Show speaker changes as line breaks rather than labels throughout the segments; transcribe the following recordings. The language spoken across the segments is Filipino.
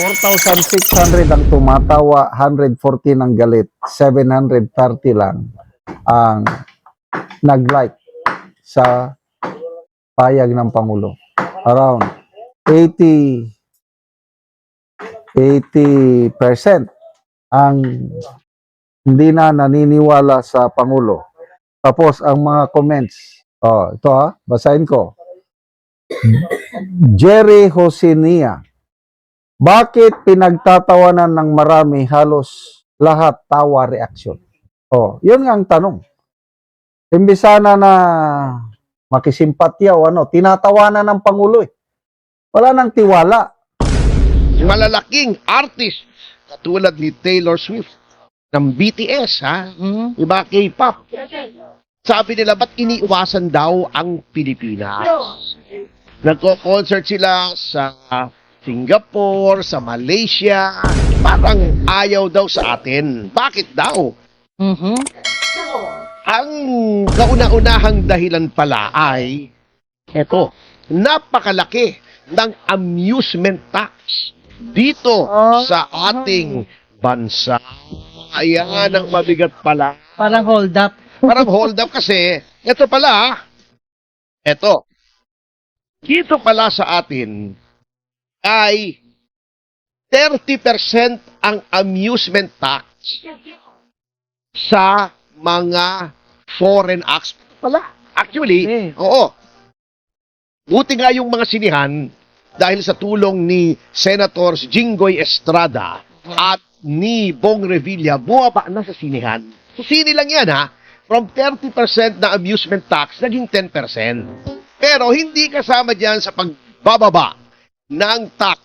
4,600 ang tumatawa, 114 ang galit, 730 lang ang nag-like sa payag ng Pangulo. Around 80% ang hindi na naniniwala sa Pangulo. Tapos ang mga comments, ito basahin ko. Jerry Hosinia, bakit pinagtatawanan ng marami halos lahat tawa reaction? Yun nga ang tanong. Imbisana na makisimpatya o tinatawanan ng Pangulo Wala nang tiwala.
Malalaking artist katulad ni Taylor Swift ng BTS, Iba K-pop. Sabi nila, ba't iniiwasan daw ang Pilipinas? Nagko-concert sila sa Singapore, sa Malaysia. Parang ayaw daw sa atin. Bakit daw? Ang kauna-unahang dahilan pala ay napakalaki ng amusement tax dito sa ating bansa. Ayan ang mabigat pala.
Parang hold up.
Parang hold up kasi, ito dito pala sa atin ay 30% ang amusement tax sa mga foreign acts pala. Actually, oo. Buti nga yung mga sinihan dahil sa tulong ni Senators Jinggoy Estrada at ni Bong Revilla, bumaba na sa sinihan. So, sini lang yan From 30% na amusement tax, naging 10%. Pero hindi kasama dyan sa pagbababa ng tax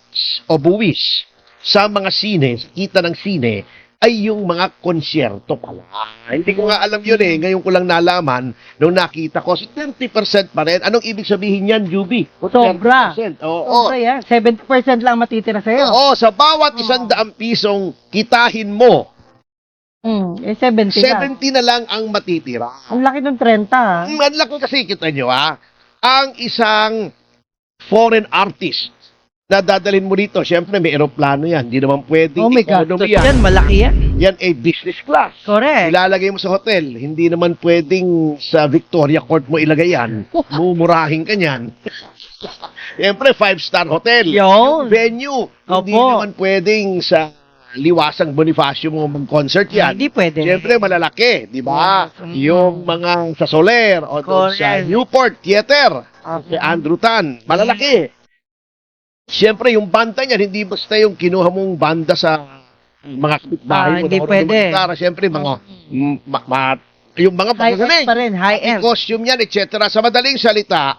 o buwis sa mga sine, sa kita ng sine, ay yung mga konsyerto pala. Hindi ko nga alam yun Ngayon ko lang nalaman nung nakita ko. So 30% pa rin. Anong ibig sabihin yan, Juby?
Sobra.
30%.
Sobra yan. 70% lang matitira sa'yo.
Oo, sa bawat 100 pisong kitahin mo,
70 lang.
70 na lang ang matitira.
Ang laki ng 30
Ang laki kasi, kita nyo ang isang foreign artist na dadalhin mo dito, syempre may eroplano yan. Hindi naman pwedeng
my God.
economy yan.
Yan, malaki yan.
Yan ay business class.
Correct.
Ilalagay mo sa hotel. Hindi naman pwedeng sa Victoria Court mo ilagay yan. Mumurahin ka niyan. Siyempre, 5-star hotel.
Yun.
Venue. Hindi
Opo.
naman pwedeng sa Liwasang Bonifacio mo mag-concert yan.
Hindi pwede.
Siyempre, malalaki. Di ba? Yung mga sa Soler o doon sa
Correct.
Newport Theater. Si Andrew Tan. Malalaki. Siyempre, yung banda niyan, hindi basta yung kinuha mong banda sa mga kapitbahay mo.
Hindi pwede.
Siyempre, yung mga
High-end pa rin, high-end.
costume yan, etc. Sa madaling salita,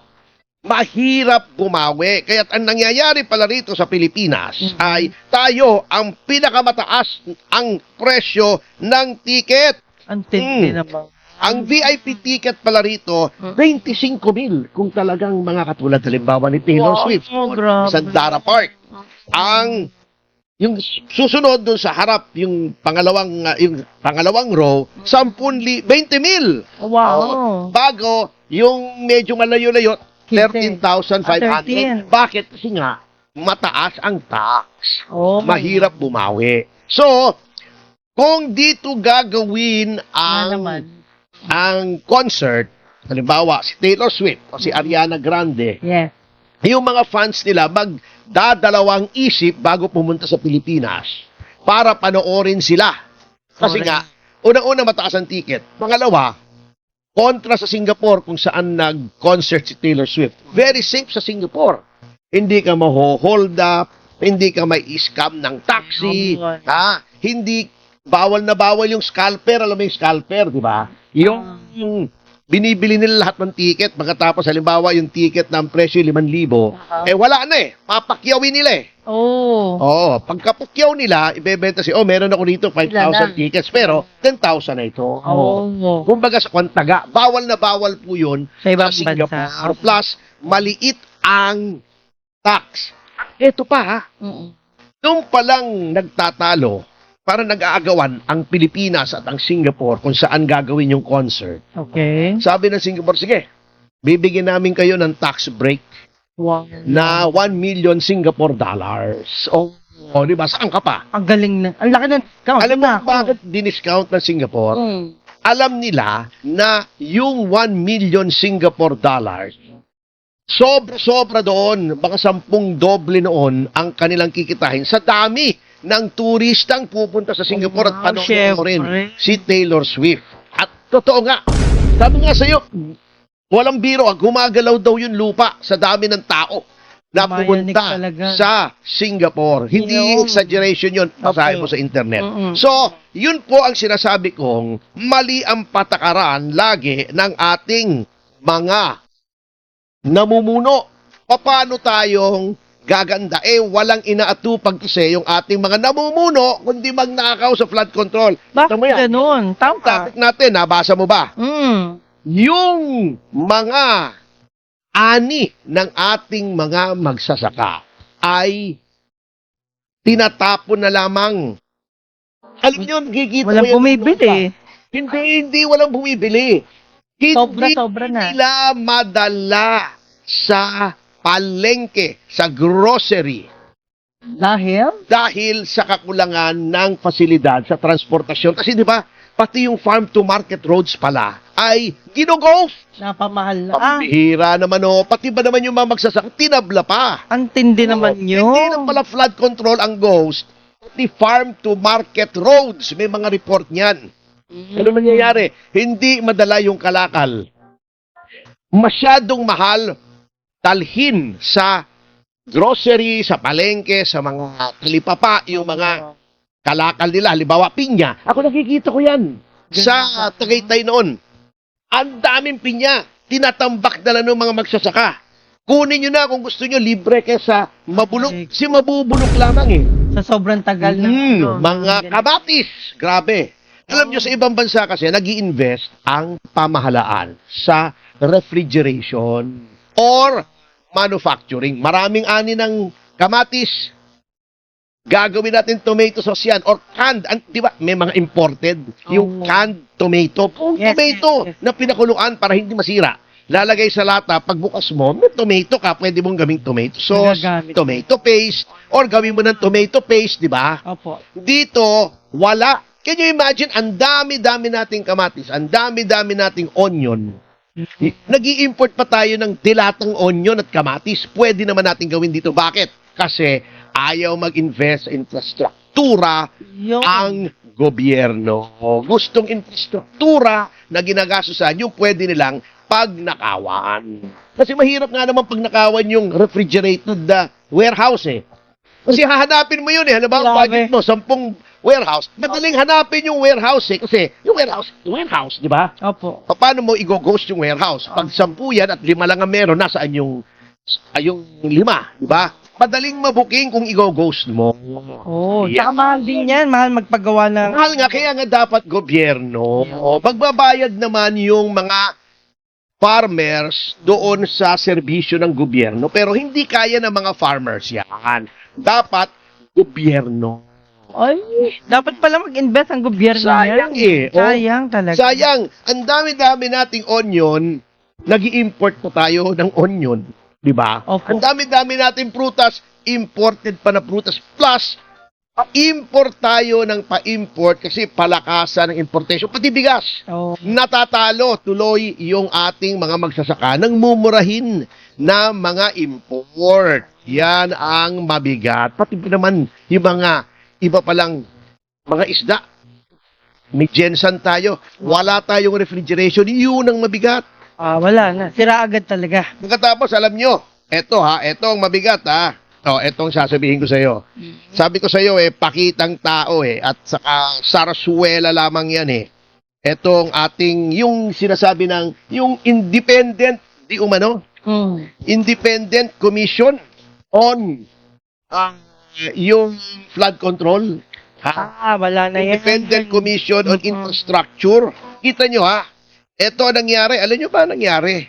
mahirap bumawi. Kaya ang nangyayari pala rito sa Pilipinas ay tayo ang pinakamataas ang presyo ng ticket.
Ang tindi naman.
Ang VIP ticket pala rito, 25,000 kung talagang mga katulad halimbawa ni Taylor Swift.
Grabe.
Sa Dara Park. Yung susunod doon sa harap, yung pangalawang row, 20,000.
Wow.
Bago, yung medyo malayo-layo, 13,500.
13.
Bakit? Kasi nga, mataas ang tax. Mahirap bumawi. So, kung dito gagawin ang concert, halimbawa si Taylor Swift o si Ariana Grande,
Yes.
yung mga fans nila magdadalawang isip bago pumunta sa Pilipinas para panoorin sila. Kasi nga, unang-una mataas ang ticket. Pangalawa, kontra sa Singapore kung saan nag-concert si Taylor Swift. Very safe sa Singapore. Hindi ka maho-hold up, hindi ka may scam ng taxi, hindi bawal na bawal yung scalper, alam mo yung scalper, di ba? Yung binibili nila lahat ng ticket, pagkatapos halimbawa yung ticket ng presyo 5,000, wala na papakyawin nila Oo, pagkapakyaw nila, ibebenta meron ako dito 5,000 tickets, pero 10,000 na ito. Kumbaga sa Kwantaga, bawal na bawal po yun
Sa ibang
Singapore.
bansa.
Plus, maliit ang tax. Ito pa nung palang nagtatalo, para nag-aagawan ang Pilipinas at ang Singapore kung saan gagawin yung concert.
Okay.
Sabi ng Singapore, sige, bibigyan namin kayo ng tax break
Wow.
na 1 million Singapore dollars. O, di ba? Saan ka pa?
Ang galing na. Ang laki ng count.
Alam mo
na
kung bakit diniscount ng Singapore? Alam nila na yung 1 million Singapore dollars, sobra-sobra doon, baka 10 doble noon ang kanilang kikitahin sa dami ng turistang pupunta sa Singapore at
Wow,
panoorin
syempre.
si Taylor Swift. At totoo nga, sabi nga sa'yo, walang biro, gumagalaw daw yung lupa sa dami ng tao na
Mayanig
pumunta
talaga.
sa Singapore. Hindi
Yun.
exaggeration yun. Basahin mo sa internet. So, yun po ang sinasabi kong mali ang patakaran lagi ng ating mga namumuno. Paano tayong gaganda? Walang inaatupag kasi yung ating mga namumuno kundi magnakaw sa flood control.
Bakit
Tama yan.
ganun? Tama.
Topic natin, nabasa mo ba? Yung mga ani ng ating mga magsasaka ay tinatapon na lamang. Alam niyo, gigita mo
Walang
yan.
bumibili.
Hindi walang bumibili. Hindi
Sobra na.
nila madala sa palengke, sa grocery,
Dahil?
dahil sa kakulangan ng fasilidad sa transportasyon. Kasi di ba, pati yung farm to market roads pala ay ginogolf.
Napamahal na.
Pambihira naman pati ba naman yung mga magsasaka, tinabla pa.
Ang tindi naman yun.
Hindi na pala flood control ang ghost, pati farm to market roads, may mga report niyan. Ano nangyayari? Hindi madala yung kalakal. Masyadong mahal talhin sa grocery, sa palengke, sa mga talipapa, yung mga kalakal nila, halimbawa pinya. Ako nakikita ko yan sa Tagaytay noon. Ang daming pinya, tinatambak na lang ng mga magsasaka. Kunin nyo na kung gusto nyo, libre kesa mabulok. Si mabubulok lamang
Sa sobrang tagal na.
mga kabatis. Grabe. Alam nyo, sa ibang bansa kasi, nag-i-invest ang pamahalaan sa refrigeration or manufacturing. Maraming ani ng kamatis. Gagawin natin tomato sauce yan or canned. Di ba? May mga imported. Yung canned tomato.
Yes,
Tomato
yes.
na pinakuluan para hindi masira. Lalagay sa lata, pagbukas mo, may tomato ka, pwede mong gawing tomato sauce,
Nagagamit.
tomato paste, or gawin mo ng tomato paste, di ba?
Opo.
Dito, wala. Can you imagine, ang dami-dami nating kamatis, ang dami-dami nating onion. Nag-i-import pa tayo ng dilatang onion at kamatis. Pwede naman natin gawin dito. Bakit? Kasi ayaw mag-invest sa infrastruktura
Yun.
ang gobyerno. Gustong infrastruktura na ginagastusan yung pwede nilang pagnakawaan. Kasi mahirap nga naman pagnakawan yung refrigerated warehouse Kasi hahanapin mo yun Halimbawa, ang
Grabe.
budget mo, 10 warehouse. Madaling hanapin yung warehouse Kasi yung warehouse, di ba?
Opo.
Paano mo i-ghost yung warehouse? Pag 10 yan at 5 lang ang meron, nasaan yung 5, di ba? Madaling mabuking kung i-ghost mo.
Oh,
Yeah.
tsaka mahal din yan. Mahal magpagawa ng...
Mahal nga, kaya nga dapat gobyerno. Magbabayad naman yung mga farmers doon sa serbisyo ng gobyerno. Pero hindi kaya ng mga farmers yan. Dapat gobyerno.
Ay, dapat pala mag-invest ang gobyerno
Sayang
yan. Sayang talaga.
Sayang, ang dami-dami nating onion, nag-i-import pa tayo ng onion. Di ba?
Opo.
Ang dami-dami nating prutas, imported pa na prutas. Plus, pa-import tayo ng pa-import kasi palakasan ng importation. Pati bigas.
Oh.
Natatalo tuloy yung ating mga magsasaka ng mumurahin na mga import. Yan ang mabigat. Pati naman yung mga iba palang mga isda. May Jensen tayo. Wala tayong refrigeration. Yun ang mabigat.
Wala na. Sira agad talaga.
Pagkatapos, alam nyo, eto ang mabigat etong sasabihin ko sa iyo. Sabi ko sa iyo pakitang tao at saka sarsuela lamang yan Etong ating yung sinasabi ng yung independent Independent Commission on yung flood control.
Wala na yan.
Independent Commission on Infrastructure. Kita nyo ito nangyari. Alam nyo ba nangyari?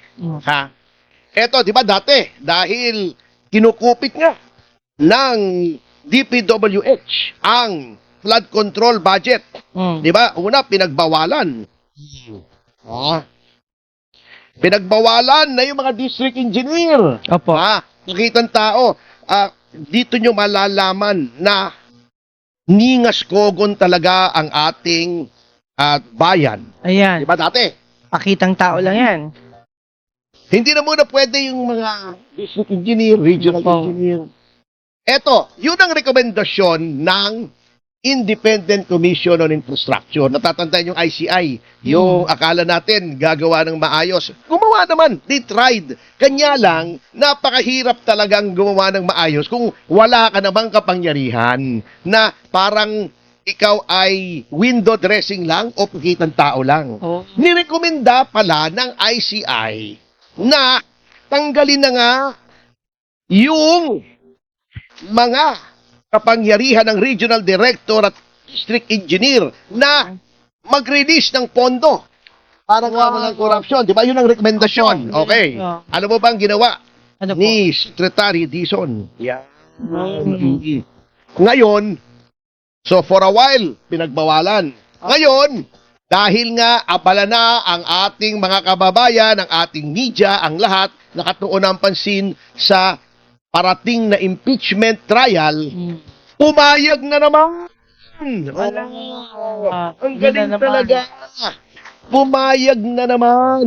Ito, di ba dati, dahil kinukupit nga ng DPWH ang flood control budget. Di ba? Una, pinagbawalan. Pinagbawalan na yung mga district engineer.
Opo.
Nakitang tao. dito nyo malalaman na ningas kogon talaga ang ating bayan.
Ayan.
Di ba dati?
Pakitang tao lang yan.
Hindi na muna pwede yung mga district engineer, regional
Opo.
engineer. Eto, yun ang rekomendasyon ng Independent Commission on Infrastructure. Natatandaan yung ICI, yung akala natin gagawa ng maayos. Gumawa naman, they tried. Kanya lang, napakahirap talagang gumawa ng maayos kung wala ka namang kapangyarihan na parang ikaw ay window dressing lang o pakitang tao lang.
Oh.
Nirekomenda pala ng ICI na tanggalin na nga yung mga kapangyarihan ng regional director at district engineer na mag-release ng pondo para walang corruption. Di ba? Yun ang rekomendasyon. Okay.
Oh.
Ano mo bang ginawa
Ano po?
ni Secretary Dizon? Yeah.
Mm.
Ngayon, so for a while, pinagbawalan. Ngayon, dahil nga abala na ang ating mga kababayan, ang ating media, ang lahat, nakatuon ang pansin sa parating na impeachment trial,
Mm.
pumayag na naman.
Wala.
Ang
Yun
galing
na naman.
talaga. Pumayag na naman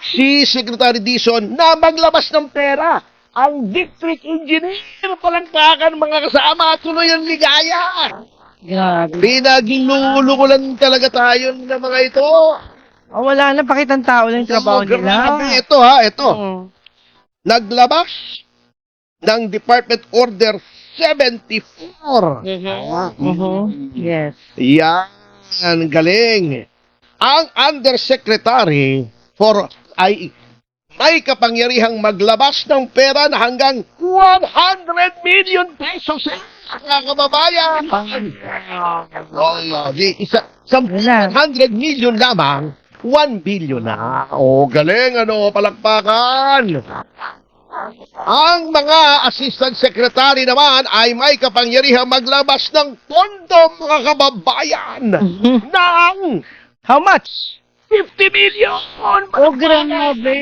si Secretary Dizon na maglabas ng pera. Ang district engineer, palangpakan mga kasama, tuloy ang ligaya.
Grabe.
Pinaglulukulan talaga tayo ng mga ito.
Oh, wala na, pakitang tao lang yung trabaho
Grabe.
nila.
Ito ha, ito.
Mm.
Naglabas ng Department Order 74.
Yes.
Yan, galing. Ang Undersecretary for ay may kapangyarihang maglabas ng pera na hanggang 100 million pesos mga kababayan. Oh, di isa sa
Wala.
100 million lamang, 1 billion na. Oh, galing ano, palakpakan. Ang mga assistant secretary naman ay may kapangyarihang maglabas ng pondo mga kababayan ng
How much?
50 million!
Oh, grabe.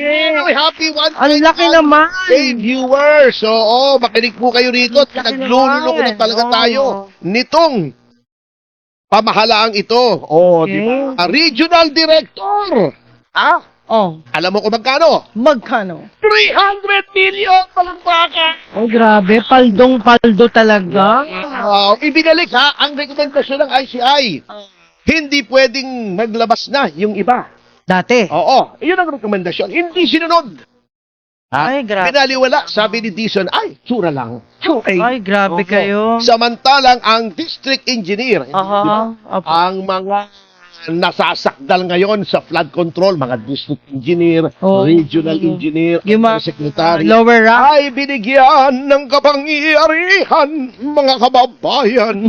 Happy one
Ang laki naman.
Hey, viewers! Oo, makinig po kayo rito at
Laki
nagluluko na
naman.
talaga
Oo.
tayo nitong pamahalaang ito. Oh,
Okay.
di ba? Regional Director!
Oh,
Alam mo kung magkano?
magkano?
300 million! Palangpakan!
Oh, grabe. Paldong-paldo talaga.
Ibinalik ha, ang rekomendasyon ng ICI. Hindi pwedeng maglabas na yung iba.
Dati.
Oo, yun ang rekomendasyon. Hindi sinunod.
Ay, grabe.
Pinaliwala, sabi ni Dizon, ay, tsura lang.
Ay, grabe kayo.
Samantalang ang district engineer,
Aha. Opo.
ang mga nasasakdal ngayon sa flood control, mga district engineer,
Oh.
regional engineer,
Yung mga
secretary,
lower rank.
ay binigyan ng kapangyarihan, mga kababayan.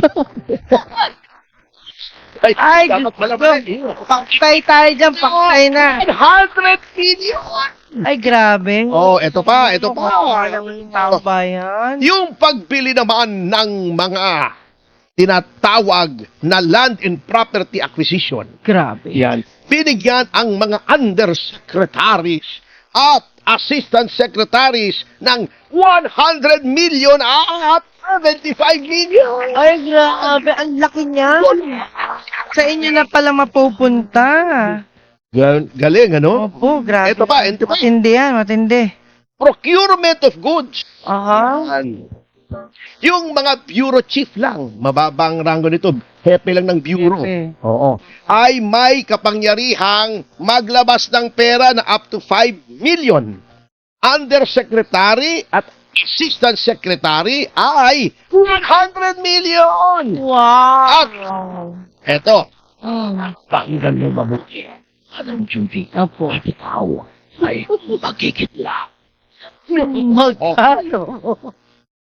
Ay,
dapat pala
gusto. Paktay tayo dyan. Paktay na.
100 million!
Ay, grabe.
Oh, ito pa, ito pa.
Tao ba yan?
Yung pagbili naman ng mga tinatawag na land and property acquisition.
Grabe.
Yan. Binigyan ang mga undersecretaries at assistant secretaries ng 100 million at 75 million.
Ay, grabe. Ang laki niya. Sa inyo na pala mapupunta.
Galing, ano?
Opo, grabe.
Ito pa, ito pa.
Matindi yan, matindi.
Procurement of goods.
Aha.
Yung mga bureau chief lang, mababang rango nito, hepe lang ng bureau.
Hepe.
Oo. Ay may kapangyarihang maglabas ng pera na up to 5 million. Undersecretary at assistant secretary ay 100 million.
Wow.
At eto,
Mm.
pakinggan mo mabuti. Anong duty?
Opo.
Ikaw ay magkikitla.
Magkano?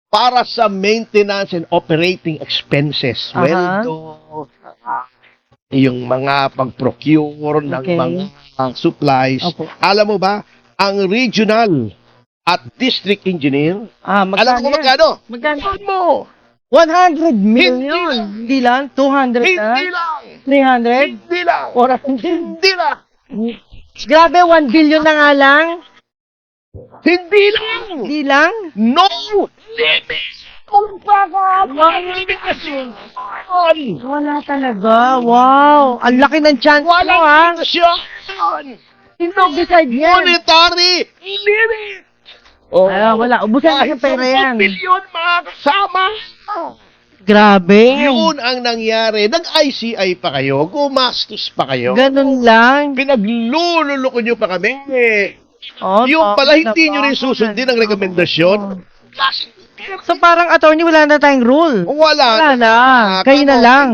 Para sa maintenance and operating expenses.
Aha.
Well, yung mga pag-procure ng
Okay.
mga supplies.
Opo.
Alam mo ba, ang regional at district engineer,
Ah,
alam mo kung
magkano?
magkano?
Magkano?
Alam mo,
100 million. Hindi lang. 200 na.
hindi lang,
300.
hindi lang,
400.
hindi lang,
Grabe, 1 billion na nga lang.
hindi lang,
Hindi lang.
no,
Wala talaga. Wow. Ang laki ng chance mo, ha? Sino decide yan?
Monetary limit! Oh.
Wala. Ubusan na sa pera yan.
Bilyon mga kasama!
Grabe.
Yun ang nangyari. Nag-ICI pa kayo, gumastos pa kayo.
Ganun lang.
Pinaglululoko nyo pa kami.
Oh,
Yung pala,
bakit
hindi nyo rin
naman?
susundin ang rekomendasyon.
So parang attorney, wala na tayong rule. Wala
Wala.
na. Kayo na lang.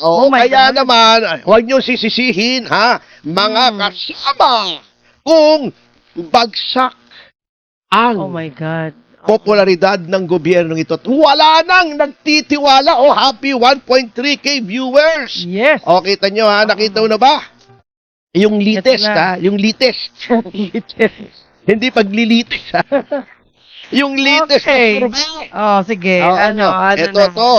Oo,
Oh my
kaya
God.
naman, huwag nyo sisisihin, ha? Mga kasama, kung bagsak ang
Oh my God.
popularidad ng gobyernong ito. At wala nang nagtitiwala. Oh, happy 1.3K viewers.
Yes.
O, kita nyo ha, nakita mo na ba? Yung latest
Ito na.
ha, yung latest. Hindi paglilitis ha. Yung latest.
Okay. Oh, sige. Ano
Ito,
na?
ito. Ito.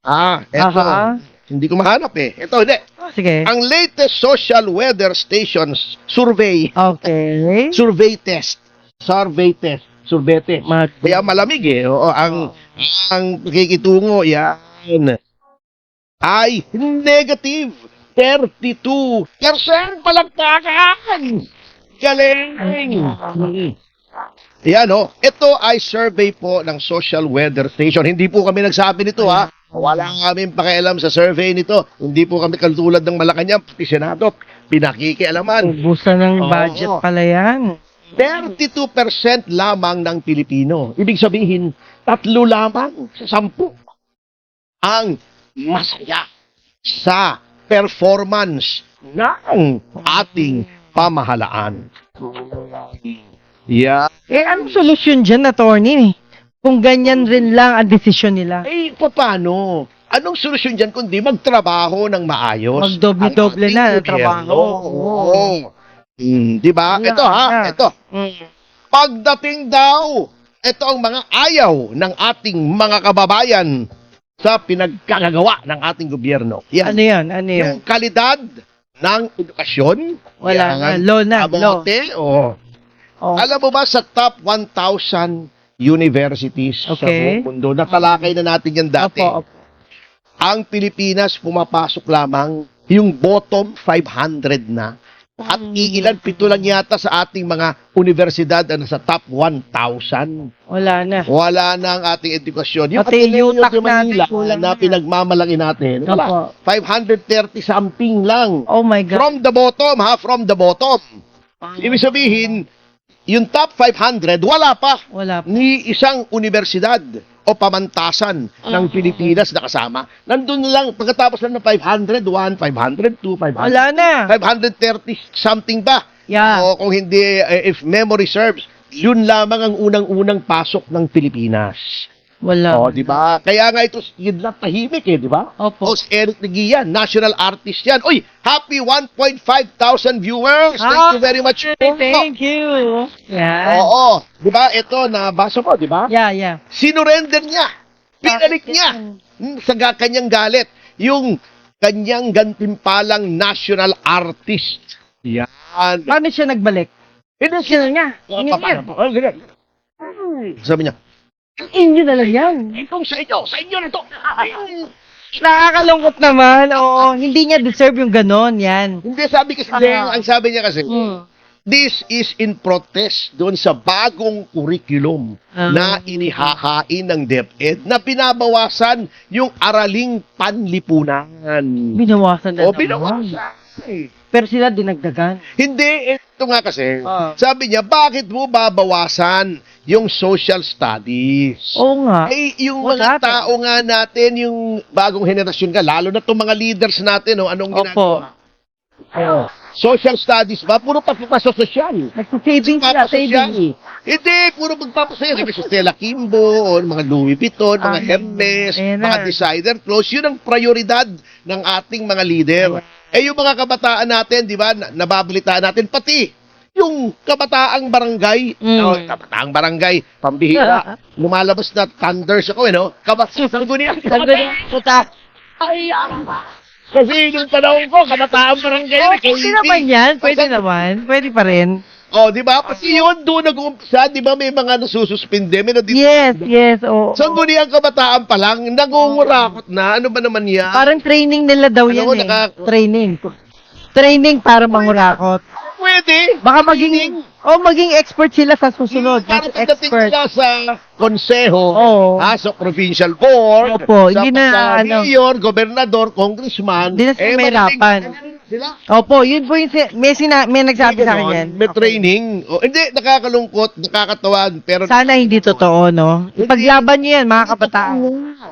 Aha.
Hindi ko mahanap eh. Ito, hindi.
Oh, sige.
Ang latest social weather stations survey.
Okay.
Survey test. Survey test. Survey test. Kaya malamig eh. Oo, ang pakikitungo yan ay negative 32%. Palagpakan! Galing! Yan o. Ito ay survey po ng Social Weather Station. Hindi po kami nagsabi nito ha. Wala kami pakialam sa survey nito. Hindi po kami katulad ng Malacanang, pati Senado, pinakikialaman.
Ubusan ng
Oo.
budget pala yan.
32% lamang ng Pilipino. Ibig sabihin, 3 lamang sa 10 ang masaya sa performance ng ating pamahalaan. Yeah.
Anong solusyon dyan, attorney? Kung ganyan rin lang ang desisyon nila.
Paano? Anong solusyon dyan kundi magtrabaho ng maayos?
Magdoble-doble
ang
na
ating
ang trabaho.
gobyerno. Oo. Di ba?
Yeah,
Ito ha,
yeah.
ito. Pagdating daw, ito ang mga ayaw ng ating mga kababayan sa pinagkagagawa ng ating gobyerno. Yan.
Ano yan? Ano yan?
Yung kalidad ng edukasyon.
Wala na. Law na. Law.
Oh.
Oh.
Alam mo ba sa top 1,000 universities sa
Okay.
buong mundo, natalakay na natin yan dati.
Opo.
Ang Pilipinas pumapasok lamang yung bottom 500 na. At iilan, 7 lang yata sa ating mga universidad na sa top 1,000.
Wala na.
Wala na ang ating edukasyon. Yung
Pati
Ateneo
UTAC
sa Manila
natin, kulang
na
na.
pinagmamalaki natin. Wala.
Opo.
530 something lang.
Oh my God.
From the bottom, ha? From the bottom. Ibig sabihin, yung top 500, wala pa.
Wala pa.
Ni isang universidad o pamantasan ng Pilipinas na kasama. Nandun lang, pagkatapos lang ng 501, 502, 500.
Wala na.
530 something ba?
Yeah.
O kung hindi, if memory serves, yun lamang ang unang-unang pasok ng Pilipinas.
Wala.
O, di ba? Kaya nga ito, yun lang tahimik eh, di ba?
Opo.
O, si Eric Neguian, national artist yan. Uy, happy 1,500 viewers. Thank you very much.
Thank you. Yeah.
Oo. Di ba? Ito, nabasa ko, di ba?
Yeah.
Sinurrender niya. Pinalik niya sa kanyang galit yung kanyang gantimpalang national artist. Yan.
Paano siya nagbalik?
Hindi
Siya niya.
Sabi niya,
Inyo na lang yan.
itong sa inyo na to.
Nakakalungkot naman. Oo. Hindi niya deserve yung ganon. Yan.
Hindi, sabi kasi, ang sabi niya kasi,
Hmm.
this is in protest doon sa bagong curriculum na inihahain ng DepEd na pinabawasan yung araling panlipunan.
Binawasan na
O,
naman.
pinawasan.
Pero sila dinagdagan.
Hindi, ito nga kasi,
Ah.
sabi niya, bakit mo babawasan yung social studies?
Oo nga.
Yung
What
mga
happened?
tao nga natin, yung bagong henerasyon ka, lalo na itong mga leaders natin, anong
Opo.
ginagawa? Social studies ba? Puro pasosyal.
Nagsusaving sila. Saving.
Hindi, puro magpapasaya. Kasi Stella Kimbo, o mga Louis Vuitton, mga Hermes,
ayan
mga
na.
designer clothes, yun ang prioridad ng ating mga leader. Yung mga kabataan natin, di ba, nababalitaan natin, pati yung kabataang barangay, kabataang barangay, pambihira, lumalabas na thunders ako, Sangguniang
Puta.
Kasi nung panahon ko, kabataan barangay,
Pwede naman yan. Pwede naman. Pwede pa rin.
Oh, di ba? Kasi yun, doon nag-uumpisa, di ba may mga nasususpinde, may
Yes, oo.
Sangguniang kabataan pa lang, nangungurakot na. Ano ba naman yan?
Parang training nila daw yan
Ano,
eh. Training para mangurakot.
Pwede.
Baka maging expert sila sa susunod.
Parang
Mas
pagdating
expert.
nila sa konseho,
Oo.
sa provincial board,
Opo,
sa
hindi na,
mayor, gobernador, congressman,
Hindi na sila mahirapan.
sila.
Opo, yun po yung may nagsabi sa akin yan.
May training. O, hindi, nakakalungkot, nakakatawa, pero
Sana hindi totoo, no? Ipaglaban nyo yan, mga kabataan.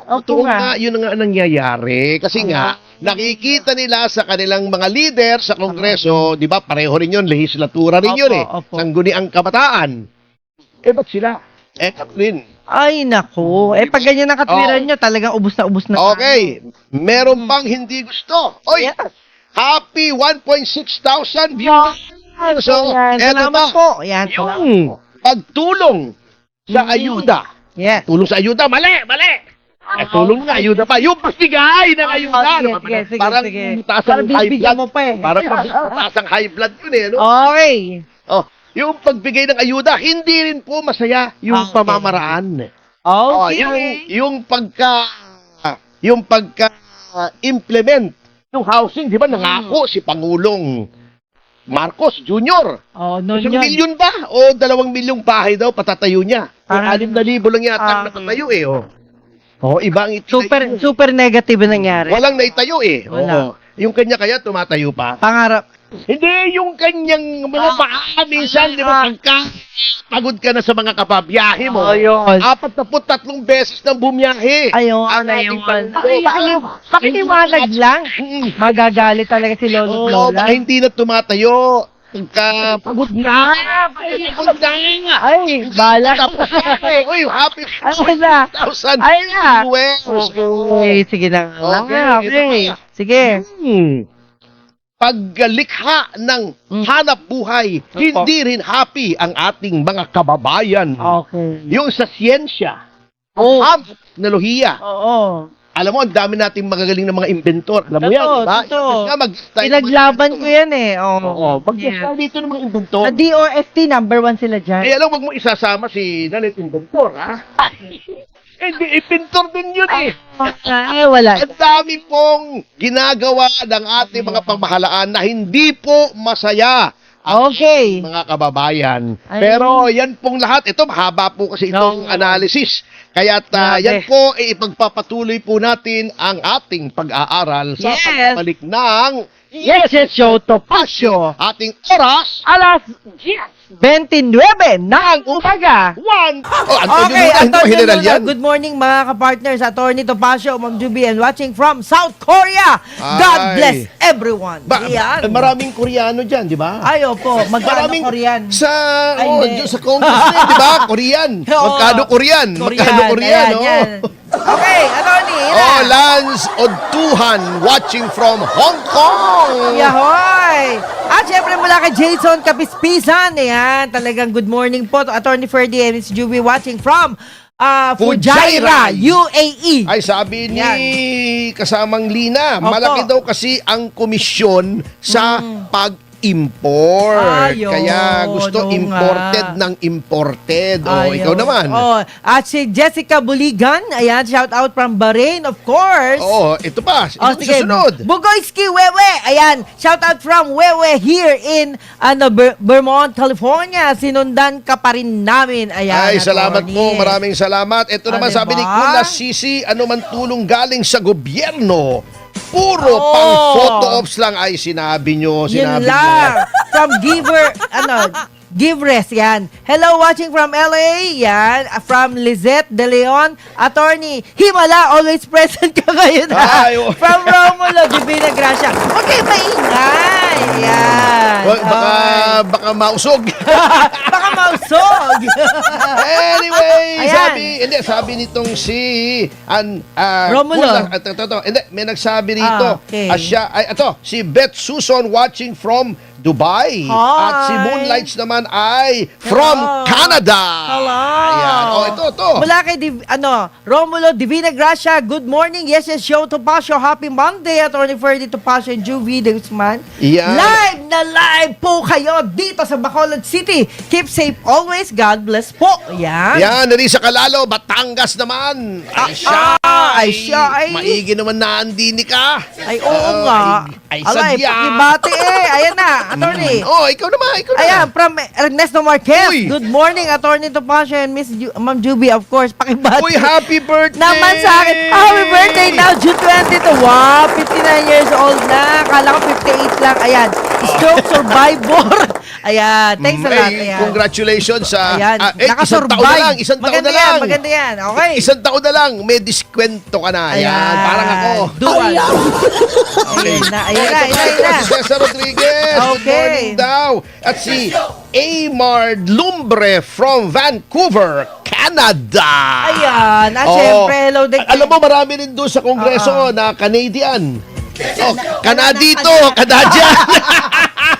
totoo
Opo
nga, yun nga ang nangyayari. Kasi nga, nakikita nila sa kanilang mga leader sa Kongreso, di ba, pareho rin yun, legislatura rin yun eh.
Opo.
Sangguniang kabataan. Ba't sila? Katrin.
Ay, naku. Pag ganyan ang katwiran nyo, talagang ubus na ubus na.
Okay, meron pang hindi gusto. Oy,
Yes.
happy 1.6 thousand viewers. So,
Yan,
eto
salamat
ba?
po. Yan,
Yung pagtulong sa ayuda.
Yes.
Tulong sa ayuda, mali. Tulong nga, ayuda pa. Yung pagbigay ng ayuda.
Sige,
Parang
sige.
taas
Parang
ang high
bibigyan
blood.
mo pa eh.
Parang taas ang high blood yun eh. No?
Okay.
Oh, yung pagbigay ng ayuda, hindi rin po masaya yung
Okay.
pamamaraan. Oh,
Okay.
yung pagka implement ng housing, di ba nangako si Pangulong Marcos Jr.
Oh, no,
Isang
yun.
milyon ba? O 2 milyong bahay daw patatayo niya.
Parang-
6,000 lang yata ang natatayo eh. Oh, iba ang itinayo.
Super negative ang nangyari.
Walang naitayo eh.
Wala.
Oo. Yung kanya kaya tumatayo pa.
Pangarap.
Hindi, yung kanyang mga paa, minsan, di ba, pagka pagod ka na sa mga kababiyahe mo,
yun.
43 beses nang bumiyahe.
Ayun,
Ang
ayun.
ating
Pakiliwanag lang.
Mm.
Magagalit talaga si Lolo
Oo,
Lola.
baka hindi na tumatayo. Pagka pagod na. Pagod na.
Ay, bala.
Uy, happy
Ay na.
1,000
Ay na.
viewers.
Okay, sige na.
Okay,
Okay.
ito pa.
Sige.
Paglikha ng hanap buhay, hindi rin happy ang ating mga kababayan.
Okay.
Yung sa siyensya,
Oh.
teknolohiya.
Oo.
Alam mo, ang dami nating magagaling na mga inventor. Alam mo yan,
Totoo,
di ba?
totoo.
Kasi nga,
Pinaglaban ko yan eh.
Oo,
Oo.
mag-style dito ng mga inventor.
Sa DOST, number 1 sila dyan.
Alam, wag mo isasama si Nalit Inventor, ha? Hindi, inventor din yun eh.
Ay, wala.
Ang dami pong ginagawa ng ating mga pamahalaan na hindi po masaya ang
Okay.
mga kababayan.
Ay.
Pero yan pong lahat, ito mahaba po kasi itong
No.
analysis. Kaya
Grabe.
yan po, ipagpapatuloy po natin ang ating pag-aaral sa
Yes.
pagbalik ng
Yes, Show Topacio.
ating oras.
Alas 29 ng umaga.
Okay,
Attorney
general
Luna,
yan?
good morning mga kapartners. Attorney Topacio, Ma'am Juby, and watching from South Korea. God
Ay.
bless everyone.
Yan.
Yan.
Maraming Koreano dyan, di ba?
Ay, opo. Magkano
Maraming
Korean?
Sa,
Ay, hindi.
dyan sa Congress na yun, di ba? Korean.
Oo.
Magkano Korean? Magkano Korean,
Ayan,
oh.
yan. Okay, Attorney.
Oh, Lance Odtuhan watching from Hong Kong.
Yahoy! At syempre mula kay Jason Kapispisan. Ayan, talagang good morning po to Attorney Ferdy and Miss Juby watching from Fujairah,
Fujairah.
UAE.
Ay, sabi ni
Yan.
kasamang Lina,
Opo.
malaki daw kasi ang komisyon sa pag-import.
Ayun,
Kaya gusto
oo
imported
nga.
ng imported. O,
Ayun.
ikaw naman.
Oh, at si Jessica Buligan, ayan, shout out from Bahrain, of course.
Oo, ito pa. Ito
Oh, sige.
susunod.
Bugoyski Wewe. Ayan, shout out from Wewe here in Vermont, California. Sinundan ka pa rin namin. Ayan,
Ay, salamat
Attorney.
po. Maraming salamat. Ito naman
Diba?
sabi ni Kula Sisi, ano man tulong galing sa gobyerno. Puro
Oo.
pang photo ops lang ay sinabi nyo.
Yun
Sinabi
lang.
nyo.
From Giverest, yan. Hello, watching from LA, yan. From Lizette De Leon. Attorney, Himala, always present ka ngayon. ha?
Ay, oh.
From Romulo, Divina Gracia. Huwag kayo maingay. Yan.
Baka mausog.
Baka mausog.
Anyway,
Ayan.
sabi nitong si
Romulo.
Hindi, may nagsabi rito.
Okay.
Si Beth Susan watching from Dubai.
Hi.
At si Moonlights naman ay from
Hello.
Canada.
Hello.
Ayan. Oh, ito.
Mula kay Romulo Divina Gracia, good morning. Yes, show Topacio. Happy Monday. Attorney Ferdy Topacio and Juvie Guzman.
Yan.
Live na live po kayo dito sa Bacolod City. Keep safe always. God bless po. Yan.
Yan, Risa Calalo, Batangas naman. Ay siya.
ay siya, ay.
Maigi naman na andini ka.
Ay, oo nga.
Ay,
Alay,
sadya.
pakibati Ayan na, attorney.
Oh, ikaw naman.
Ayan, from Ernesto Marquez.
Uy.
Good morning, Attorney Topacio and Ma'am Juby, of course. Pakibati.
Uy, happy birthday.
Naman sa akin. Happy birthday now, June 22. Wow, 59 years old na. Akala ko 58 lang. Ayan, stroke survivor. Ayan, thanks a lot.
Ay,
Ayan.
congratulations sa...
Ayan,
isang taon na lang. Isang taon
maganda
na lang.
Maganda yan, okay.
Isang taon na lang. May diskwento ka na. Ayan, parang ako.
Dual. Ayan na.
Si Cesar Rodriguez. Good
Okay.
morning daw. At si Amard Lumbre from Vancouver, Canada.
Ayan.
Oo.
Siyempre, hello din.
Alam mo, marami rin doon sa Kongreso na Canadian. Oh, Canadito, Canadian.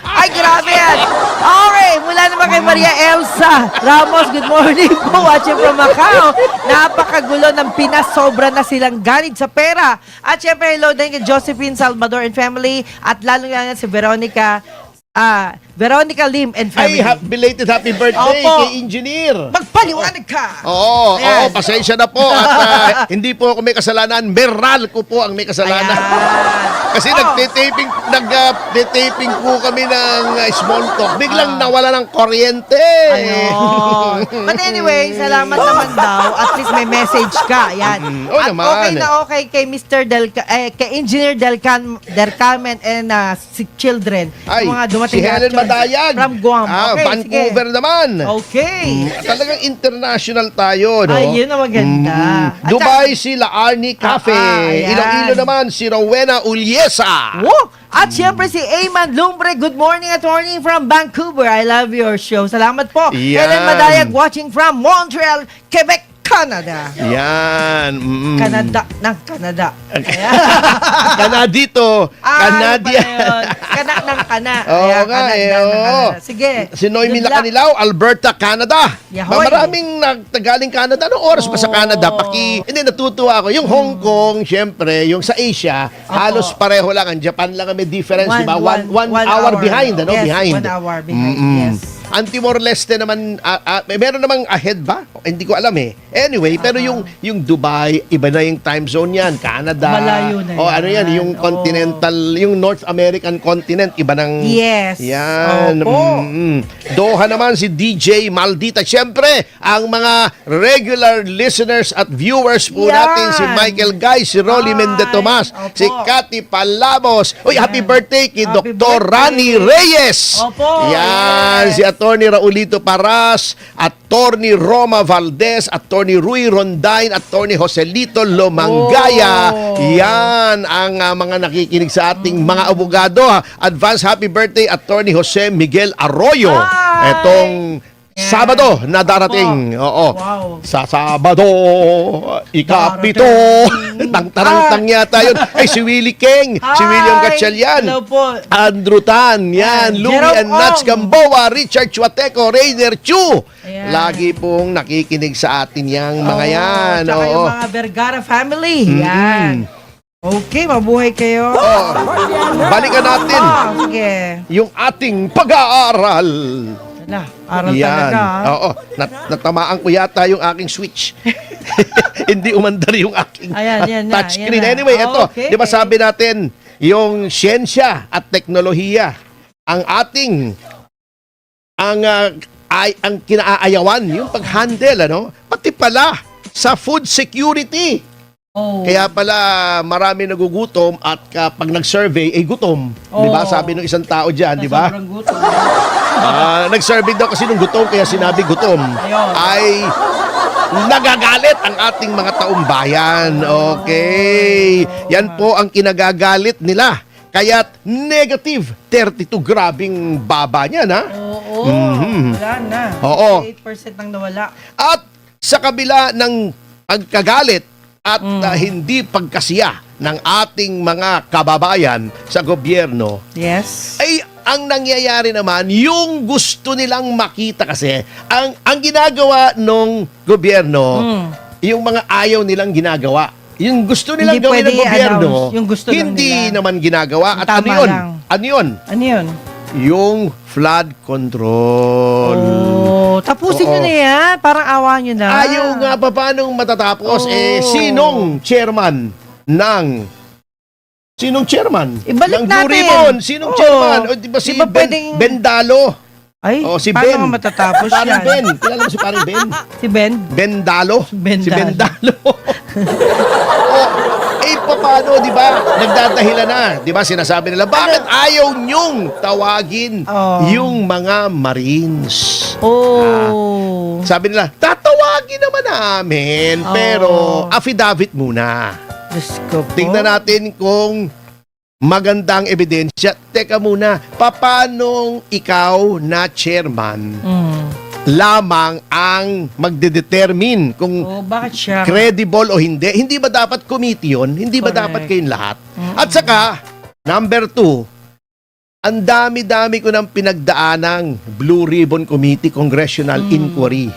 Ay, grabe yan. Okay, mula naman kay Maria Elsa Ramos, good morning po. Watching from Macau. Napakagulo ng Pinas. Sobra na silang ganid sa pera. At syempre, hello din kay Josephine Salvador and family. At lalo nga si Veronica Lim and
Ay,
family.
belated happy birthday
Opo.
kay Engineer.
Magpaliwanag ka.
Oo,
Ayan.
pasensya na po. At hindi po ako may kasalanan. Meral ko po ang may kasalanan. Kasi
Oh.
nagtitaping po kami ng small talk. Biglang nawala ng kuryente.
Ayun. But anyway, salamat naman daw. At least may message ka. Yan.
Oo
At
naman.
okay na okay kay Mr. kay Engineer Del Carmen and si children.
Ay,
Yung mga dumating
si
na
Helen
actually
Madayag.
from Guam. Okay,
Vancouver
sige.
naman.
Okay.
Talagang international tayo, no?
Ay, yun ang maganda. At
Dubai, si La Arnie Cafe.
ayan.
Iloilo naman, si Rowena Uliesa.
Woo! At syempre si Ayman Lumbre, good morning attorney from Vancouver. I love your show. Salamat po.
Yan.
Helen Madayag watching from Montreal, Quebec, Canada.
Yan.
Canada ng Canada. Ayan.
Kanadito. Canadian.
Kana ng kana.
Oo
Ayan,
nga,
Canada
eh,
ng
oo.
Canada. Sige.
Si Noemi
Good luck.
Lacanilaw, Alberta, Canada.
Yahoy.
Maraming nagtagaling Canada. Anong oras pa sa Canada? Hindi, natutuwa ako. Yung Hong Kong, syempre, yung sa Asia, halos pareho lang. Ang Japan lang ang may difference, di ba? One hour behind, ano?
Yes,
Behind.
1 hour behind, yes.
Anti-Timor-Leste naman, meron namang ahead ba? Hindi ko alam eh. Anyway, pero yung Dubai, iba na yung time zone yan. Canada.
Malayo na
O ano yan,
yan.
yung
Oo.
continental, yung North American continent, iba ng...
Yes.
Yan.
Opo.
Doha naman si DJ Maldita. Siyempre, ang mga regular listeners at viewers po
Yan.
natin, si Michael Guy, si Rolly
Ay,
Mendetomas,
opo.
si Cathy Palamos. Uy, happy
Yan.
birthday kay
Happy
Dr.
birthday.
Rani Reyes.
Opo,
Yan.
yes.
Si Attorney Raulito Paras, Attorney Roma Valdez, Attorney Rui Rondain, Attorney Joselito Lomangaya.
Oh.
Yan ang mga nakikinig sa ating mga abogado. Advance happy birthday, Attorney Jose Miguel Arroyo.
Hi.
Etong
Yan.
Sabado na darating. Oo.
Wow.
Sa Sabado, ikapito. Tang-tarang-tang yata yun. Ay, si Willie King, si
Hi.
William Gatchalian.
Hello po.
Andrew Tan, yan, Louie
Jerome
and Nats
Ong.
Gamboa, Richard Chuateco, Rainer Chu.
Ayan.
Lagi pong nakikinig sa atin yang mga
Oo,
yan.
tsaka
Oo.
yung mga Vergara family. Yan. Okay, mabuhay kayo.
Oh, balikan natin
Sige.
yung ating pag-aaral.
Wala, aral talaga. ha?
Oo. Natamaan ko yata yung aking switch. Hindi umandar yung aking
Ayan, yan na,
touchscreen.
yan na.
Anyway, ito.
Okay.
Di ba sabi natin, yung siyensya at teknolohiya, ang ating, ang kinaayawan, yung pag-handle, ano? Pati pala, sa food security.
Oh.
Kaya pala marami nagugutom at kapag nag-survey, ay gutom. Di ba?
Oo.
Sabi ng isang tao dyan, di ba?
Sobrang gutom.
Nag-survey daw kasi nung gutom, kaya sinabi gutom.
Ayun.
Ay nagagalit ang ating mga taong bayan. Okay. Yan po ang kinagagalit nila. Kaya't negative 32. Grabing baba niyan, ha?
Oo, wala na.
Oo.
8% nang nawala.
At sa kabila ng pagkagalit at hindi pagkasiya ng ating mga kababayan sa gobyerno,
Yes.
ay ang nangyayari naman, yung gusto nilang makita kasi, ang ginagawa ng gobyerno, yung mga ayaw nilang ginagawa. Yung gusto nilang
Hindi
gawin ng
pwede
gobyerno,
i-announce yung gusto lang
hindi
nila.
naman ginagawa. At ano
Tama
yun?
lang.
Ano yun?
Ano yun?
Yung flood control.
Oh, tapusin nyo
Oo.
na yan. Parang awa nyo na.
Ayaw nga pa paano matatapos.
Oo.
Sinong chairman ng... Sinong chairman?
Ibalik
ng Blue
natin.
Ribbon. Sinong
Oo.
chairman? O, di ba si
Di ba pwedeng-
Bendalo?
Ay,
O, si
paano
Ben.
nga matatapos
Parang
yan?
Ben. Kilala mo si parang Ben?
Si Ben?
Bendalo?
Bendalo.
Si Bendalo. Paano, di ba? Nagdadahilan na. Di ba, sinasabi nila, bakit ayaw nyong tawagin
Oh.
yung mga Marines?
Oh.
Sabi nila, tatawagin naman namin,
Oh.
pero affidavit muna.
Diyos ko po.
Tingnan natin kung magandang ebidensya. Teka muna, papanong ikaw na chairman lamang ang magdedetermine kung
Oh, bakit siya?
credible o hindi? Hindi ba dapat committee yun? Hindi ba
Correct.
dapat kayong lahat? At saka, number 2, ang dami-dami ko ng pinagdaanang Blue Ribbon Committee Congressional Inquiry.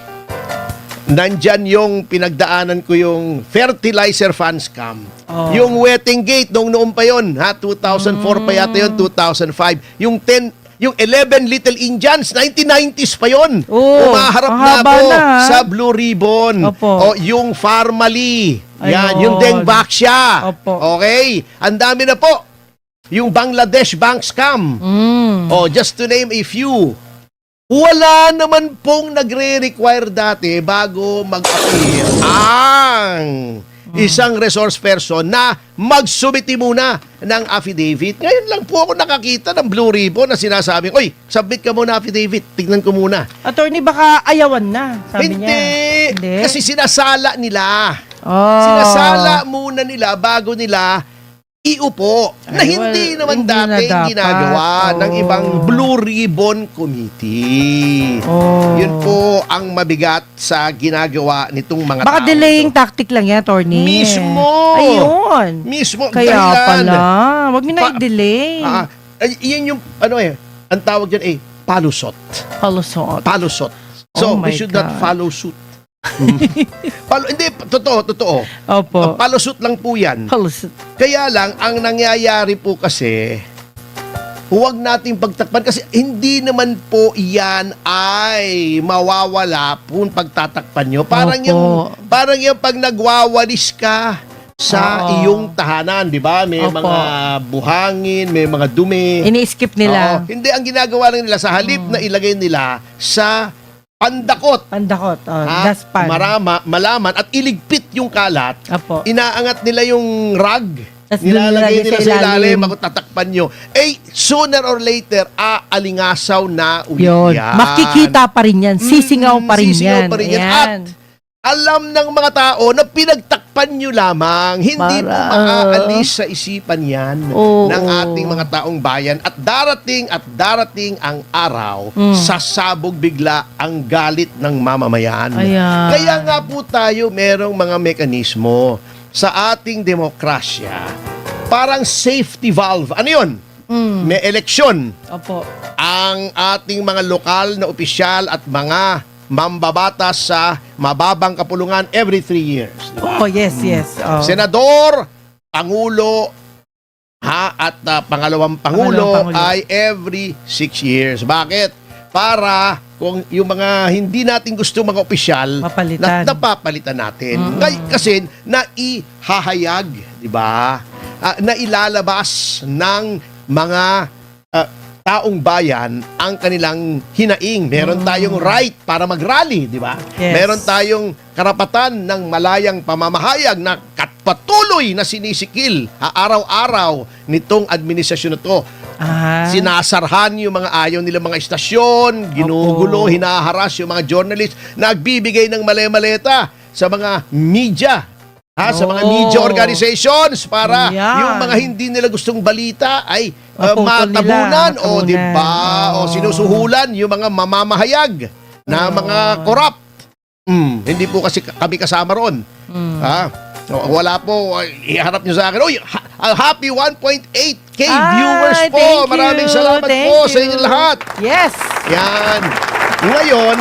Nandyan yung pinagdaanan ko yung fertilizer fund scam.
Oh.
Yung wetting gate, noong pa yun, 2004 pa yata yun, 2005. Yung 11 Little Indians, 1990s pa yun.
Oh,
Umaharap
ang
na
haba
ako
na, ha?
sa Blue Ribbon.
Opo.
O yung Farmally. Yan,
Ayun.
yung Dengbaksya.
Opo.
Okay? Ang dami na po. Yung Bangladesh bank scam. Oh, just to name a few. Wala naman pong nagre-require dati bago mag-appear ang isang resource person na magsubiti muna ng affidavit. Ngayon lang po ako nakakita ng Blue Ribbon na sinasabing, oy, submit ka muna affidavit. Tignan ko muna.
Attorney, baka ayawan na, sabi
Hindi.
niya. Hindi.
Kasi sinasala nila.
Oh.
Sinasala muna nila bago nila iupo. Na
Ay,
hindi
well,
naman
hindi
dati
na dapat.
ginagawa ng
Oh.
ibang Blue Ribbon Committee.
Oh.
Yun po ang mabigat sa ginagawa nitong mga
Baka
tao
delaying
ito.
tactic lang yan, attorney.
Mismo.
Ayun.
Mismo.
Kaya
dahilan.
pala. Huwag nyo na
Pa-
i-delay.
Yan yung, ang tawag dyan palusot.
Palusot.
Palusot.
Oh
So,
my
we should not
God.
follow suit. Hindi, totoo.
Opo.
Palusot lang po yan.
Palusot.
Kaya lang, ang nangyayari po kasi, huwag nating pagtakpan kasi hindi naman po yan ay mawawala kung pagtatakpan nyo.
Opo.
Parang yung pag nagwawalis ka sa
Oo.
iyong tahanan, di ba? May
Opo.
mga buhangin, may mga dumi.
Ini-skip nila.
Oo. Hindi, ang ginagawa lang nila sa halip na ilagay nila sa pandakot.
Pandakot. Oh,
Ha?
daspan.
Malaman at iligpit yung kalat.
Opo.
Inaangat nila yung rug.
Tas
Nilalagay
nilalagay
nila
sa
sa ilalim.
ilalim.
Ako tatakpan nyo. Sooner or later, aalingasaw na ulit
Yun.
yan.
Makikita pa rin yan. Sisingaw pa rin
Sisingaw
yan.
pa rin yan.
Ayan.
Alam ng mga tao na pinagtakpan nyo lamang. Hindi po maaalis sa isipan yan
Oo.
ng ating mga taong bayan. At darating ang araw, sasabog bigla ang galit ng mamamayan.
Ayan.
Kaya nga po tayo merong mga mekanismo sa ating demokrasya. Parang safety valve. Ano yun? May eleksyon.
Opo.
Ang ating mga lokal na opisyal at mga mambabatas sa mababang kapulungan every 3 years.
Oh, yes, yes. Oh.
Senador, Pangulo, at pangalawang Pangulo
Pangalawang Pangulo.
ay every 6 years. Bakit? Para kung yung mga hindi natin gusto mga opisyal,
Mapalitan.
napapalitan natin. Kasi naihahayag, di ba? Nailalabas ng mga taong bayan ang kanilang hinaing. Meron tayong right para mag-rally, di ba?
Yes.
Meron tayong karapatan ng malayang pamamahayag na patuloy na sinisikil araw-araw nitong administrasyon na to. Sinasarhan yung mga ayaw nila mga istasyon, ginugulo,
Opo.
hinaharas yung mga journalist, nagbibigay ng male-maleta sa mga media. Sa mga
Oh.
media organizations para
Yan.
yung mga hindi nila gustong balita ay
Maputol
matabunan
nila,
o di ba
matabunan.
o sinusuhulan yung mga mamamahayag na mga corrupt. Hindi po kasi kami kasama ron. Wala po. Iharap nyo sa akin. Uy, happy 1.8K
Ay,
viewers po.
thank you.
Maraming salamat
Thank
po sa
you.
inyo lahat.
Yes.
Yan. Ngayon,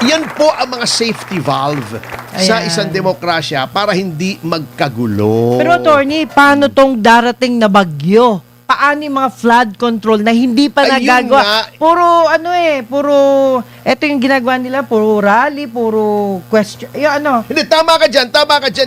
yan po ang mga safety valve sa
Ayan.
isang demokrasya para hindi magkagulo.
Pero attorney, paano tong darating na bagyo? Paano yung mga flood control na hindi pa
Ayun
nagagawa?
nga.
Puro, eto yung ginagawa nila, puro rally, puro question, yung
Hindi, tama ka dyan,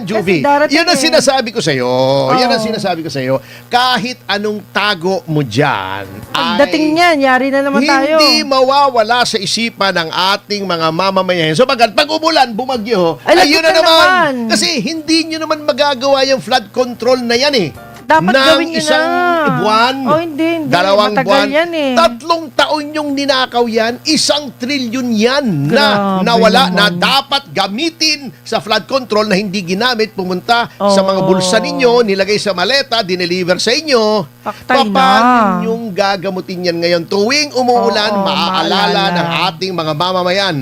Juvie.
Kasi darating
Yan ang
eh.
sinasabi ko sa'yo. Yan ang
Oo.
sinasabi ko sa'yo. Kahit anong tago mo dyan,
pagdating niyan, yari na naman tayo.
hindi mawawala sa isipan ng ating mga mamamayan. So, pag umulan, bumagyo,
Ay,
ayun
lagot
na
na
naman.
naman.
Kasi hindi nyo naman magagawa yung flood control na yan eh.
Dapat
Nang
gawin nyo
isang
na.
buwan,
Oh, hindi.
2
Matagal
buwan,
yan eh.
3 taon yung ninakaw yan, 1 trilyon yan na
Grabe
nawala na
naman.
dapat gamitin sa flood control na hindi ginamit, pumunta sa mga
Oh.
bulsa ninyo, nilagay sa maleta, dineliver sa inyo.
Paktay na.
Paano yung gagamutin yan ngayon? Tuwing umuulan,
Oo,
maaalala
maalala.
ng ating mga mamamayan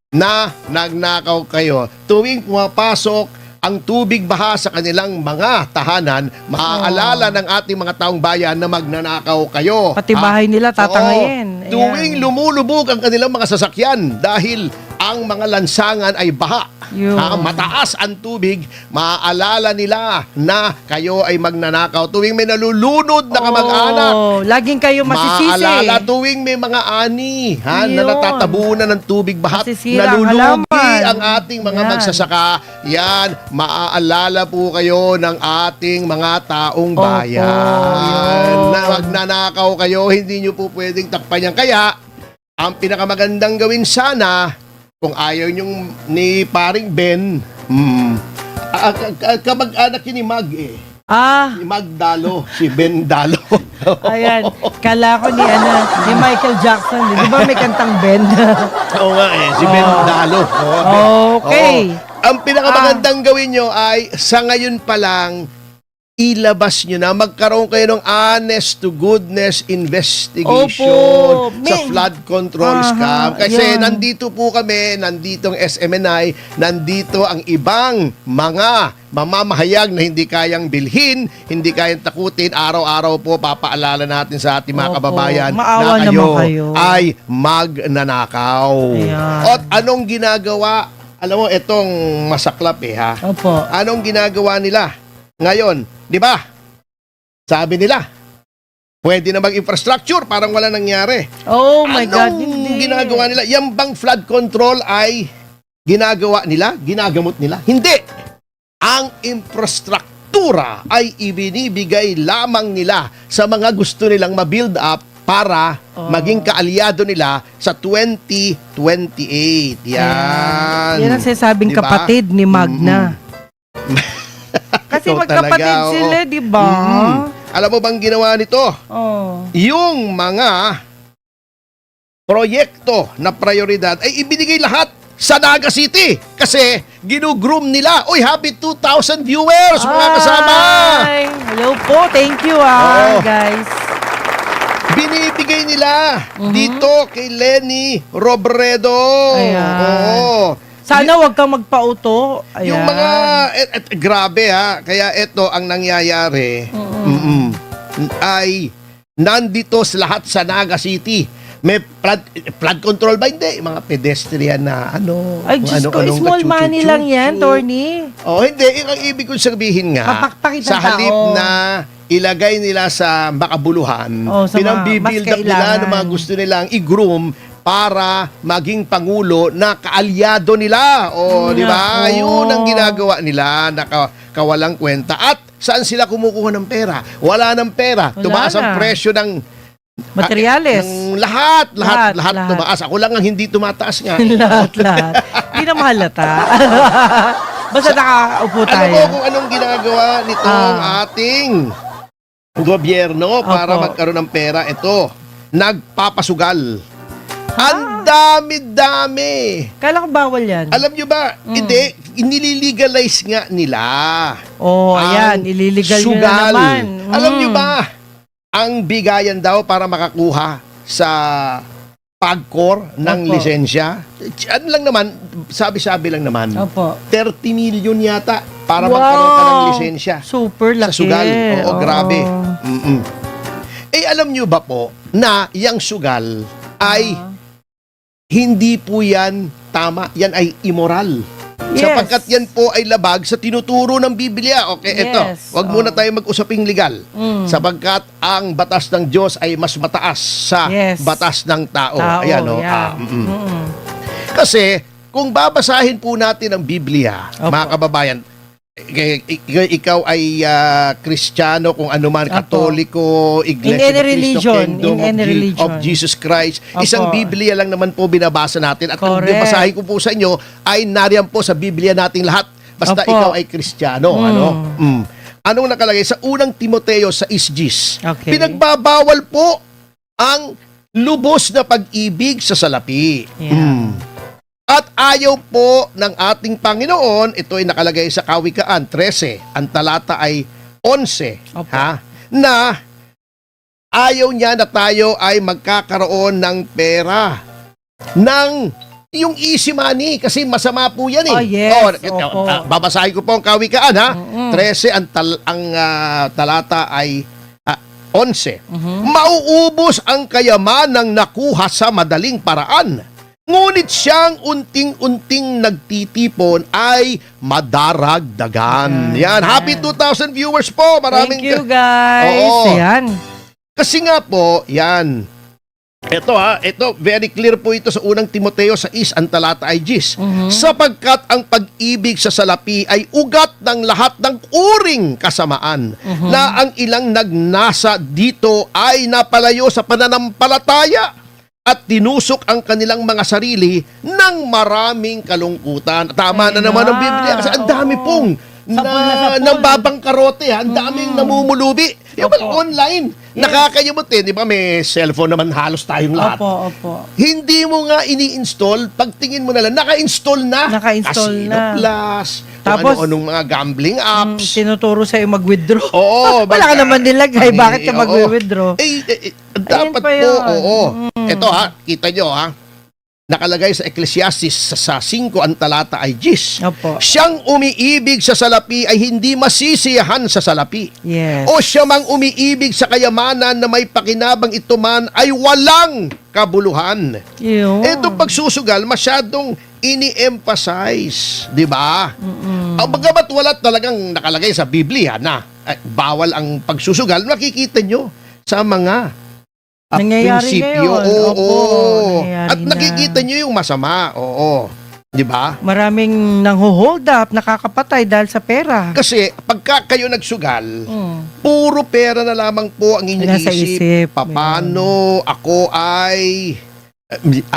na nagnakaw kayo. Tuwing pumapasok ang tubig baha sa kanilang mga tahanan, maaalala ng ating mga taong bayan na magnanakaw kayo.
Pati bahay nila
Oo.
tatangayin. Ayan.
Tuwing lumulubog ang kanilang mga sasakyan dahil ang mga lansangan ay baha.
Yun.
Mataas ang tubig, maaalala nila na kayo ay magnanakaw. Tuwing may nalulunod na kamag-anak,
Oh, laging kayo masisisi.
maalala tuwing may mga ani na
Yun.
natatabunan ng tubig bahat,
Masisira ang
nalulugi
halaman.
ang ating mga
Yan.
magsasaka. Yan, maaalala po kayo ng ating mga taong
Opo,
bayan.
yun.
Na magnanakaw kayo, hindi nyo po pwedeng takpan yan. Kaya, ang pinakamagandang gawin sana, kung ayaw nyong ni paring Ben, kamag-anak yun ni Mag eh.
Ah,
Si Mag Dalo, si Ben Dalo.
ayan. Kala ko ni Michael Jackson. Di ba may kantang Ben?
Oo nga eh, si Ben
Oh.
Dalo.
Okay.
Ang pinakamagandang gawin nyo ay sa ngayon pa lang, ilabas nyo na, magkaroon kayo ng honest to goodness investigation
Opo.
sa flood control
Aha,
scam. Kasi
yan.
nandito po kami, nandito ang SMNI, nandito ang ibang mga mamamahayag na hindi kayang bilhin, hindi kayang takutin. Araw-araw po papaalala natin sa ating mga
Opo.
kababayan na
Maawa
kayo,
naman kayo.
ay magnanakaw.
Ayan.
At anong ginagawa? Alam mo, itong masaklap eh ha.
Opo.
Anong ginagawa nila? Ngayon, di ba? Sabi nila, pwede na mag-infrastructure, parang wala nangyari.
Oh my God.
Anong
Hindi.
ginagawa nila? Yung bang flood control ay ginagawa nila? Ginagamot nila? Hindi! Ang infrastruktura ay ibinibigay lamang nila sa mga gusto nilang ma-build up para maging kaalyado nila sa 2028. Yan.
Yan ang sinasabing
Diba?
kapatid ni Magna. Kasi
Ikaw
magkapatid
talaga, oo.
sila, di ba?
Alam mo bang ginawa nito?
Oh.
Yung mga proyekto na prioridad ay ibinigay lahat sa Naga City kasi ginugroom nila. Uy, happy 2,000 viewers mga kasama!
Ay, hello po. Thank you
Oo.
guys.
Binibigay nila dito kay Lenny Robredo.
Ayan.
Oo.
Sana wag kang magpauto. Ayan.
Yung mga grabe ha, kaya ito ang nangyayari ay nandito sa lahat sa Naga City. May flood control ba? Hindi. Mga pedestrian na ano.
Ay,
kung
Diyos ko,
ano-anong
small money lang yan, Tony.
Oh, hindi. Yung ang ibig kong sabihin nga,
Papakpakit ng
sa halip
tao.
na ilagay nila sa makabuluhan,
Oh, sa mga
pinambibuild
mas
up nila
kailangan.
ng mga gusto nilang i-groom para maging pangulo na kaalyado nila. O, di ba?
Nako.
Yun ang ginagawa nila na kawalang kwenta. At saan sila kumukuha ng pera? Wala ng pera.
Wala
Tumaas ang
na.
presyo ng
Materials.
ng lahat
Lahat.
tumaas. Ako lang ang hindi tumataas nga.
lahat. Hindi na mahalata. Basta nakaupo
Alam
tayo.
mo kung anong ginagawa nitong ating gobyerno para
Opo.
magkaroon ng pera? Ito, nagpapasugal. Ang dami-dami.
Kala ko bawal yan.
Alam nyo ba, hindi, iniligalize nga nila.
Oh,
ang
ayan. Ililigal nyo na
sugal.
naman.
Alam nyo ba, ang bigayan daw para makakuha sa pagkor ng
Opo.
lisensya. Ano lang naman, sabi-sabi lang naman.
Opo.
30 million yata para
Wow!
magkaroon ka ng lisensya.
Super laki.
Sa sugal. Oo, grabe.
Oo.
Mm-mm. Eh, alam nyo ba po na yung sugal ay hindi po yan tama. Yan ay immoral.
Yes.
Sapagkat yan po ay labag sa tinuturo ng Biblia. Okay,
Yes.
eto. Wag muna tayo mag-usaping legal.
Mm.
Sapagkat ang batas ng Diyos ay mas mataas sa
Yes.
batas ng tao.
Tao,
Ayan, no?
yeah.
Mm-mm.
Mm-mm.
Kasi, kung babasahin po natin ang Biblia,
Opo.
mga kababayan, ikaw ay Kristiyano, kung ano man,
Opo.
Katoliko, Iglesia
In any
ni Cristo,
religion,
Kingdom
in any religion.
of Jesus Christ.
Opo.
Isang Biblia lang naman po binabasa natin. At ang
Correct.
babasahin ko po sa inyo ay nariyan po sa Biblia nating lahat. Basta
Opo.
ikaw ay Kristiyano.
Mm.
Ano? Anong nakalagay? Sa unang Timoteo sa Isgis,
Okay.
pinagbabawal po ang lubos na pag-ibig sa salapi.
Yeah.
At ayaw po ng ating Panginoon, ito ay nakalagay sa Kawikaan 13, ang talata ay 11,
Opo.
na ayaw niya na tayo ay magkakaroon ng pera, ng yung easy money, kasi masama po yan eh.
Oh, yes. Opo.
Babasahin ko po ang Kawikaan,
Mm-mm.
13, ang talata ay 11.
Mhm.
Mauubos ang kayamanang nakuha sa madaling paraan. Ngunit siyang unting-unting nagtitipon ay madaragdagan. Yan. Happy 2,000 viewers po. Maraming
Thank you, guys.
Oo.
Ayan.
Kasi nga po, yan. Ito, very clear po ito sa unang Timoteo sa ang talata ay 10.
Mhm.
Sapagkat ang pag-ibig sa salapi ay ugat ng lahat ng uring kasamaan, na ang ilang nagnasa dito ay napalayo sa pananampalataya at tinusok ang kanilang mga sarili ng maraming kalungkutan. Tama na naman ang Biblia kasi ang dami pong
Sapul na sapul.
nambabangkarote, ang daming namumulubi. Yung
Opo.
online,
Yes.
nakakayabot eh. Di ba may cellphone naman halos tayong lahat.
Opo.
Hindi mo nga ini-install, pagtingin mo na lang, naka-install na.
Naka-install
Casino
na.
Plus,
Tapos,
kung ano-anong mga gambling apps.
Tinuturo sa'yo mag-withdraw.
Oo.
Wala ka naman nilagay. Bakit ka
Oo.
mag-withdraw?
Dapat
pa
po,
yun.
oo. Ito kita nyo nakalagay sa Ecclesiastes sa 5 ang talata ay 10.
Opo.
Siyang umiibig sa salapi ay hindi masisiyahan sa salapi.
Yes.
O siya mang umiibig sa kayamanan na may pakinabang ito man ay walang kabuluhan.
Yun.
Itong pagsusugal masyadong ini-emphasize, di ba? Ang bagamat wala talagang nakalagay sa Biblia na bawal ang pagsusugal, nakikita nyo sa mga
Nangyayari
prinsipyo.
ngayon.
Oo.
Opo, nangyayari
At
na.
nakikita nyo yung masama. Oo. Di ba?
Maraming nang-hold up, nakakapatay dahil sa pera.
Kasi pagka kayo nagsugal, puro pera na lamang po ang inyong
Nasa isip.
Paano ako ay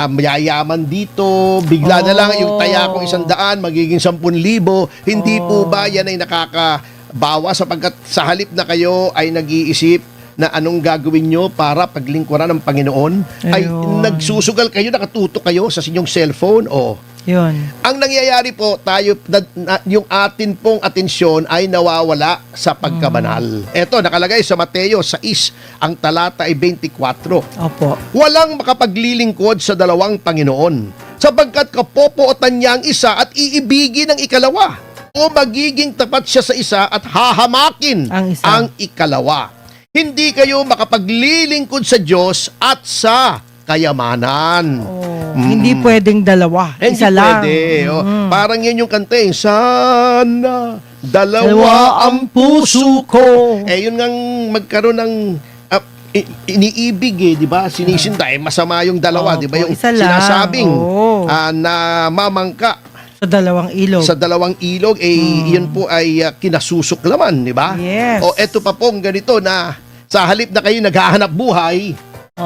mayayaman dito, bigla na lang yung taya ko 100, magiging 10,000. Hindi po ba yan ay nakakabawa sapagkat sa halip na kayo ay nag-iisip na anong gagawin nyo para paglingkuran ng Panginoon, ay
Ayun.
nagsusugal kayo, nakatutok kayo sa inyong cellphone.
Yun.
Ang nangyayari po, yung atin pong atensyon ay nawawala sa pagkabanal. Ito, nakalagay sa Mateo 6, ang talata ay 24.
Opo.
Walang makapaglilingkod sa dalawang Panginoon, sapagkat kapopootan niya ang isa at iibigin ang ikalawa, o magiging tapat siya sa isa at hahamakin
Ang isa.
ang ikalawa. Hindi kayo makapaglilingkod sa Diyos at sa kayamanan.
Hindi pwedeng dalawa.
Hindi
Isa lang.
pwede. Parang yan yung kanta eh. Sana dalawa ang puso ko. Yun ngang magkaroon ng iniibig di ba? Sinisinta masama yung dalawa,
Opo,
di ba? Yung
isa lang.
sinasabing
Oo.
na mamangka
Sa dalawang ilog.
sa dalawang ilog, yun po ay kinasusuklaman, di ba?
Yes.
O eto pa pong ganito na sa halip na kayo naghahanap buhay,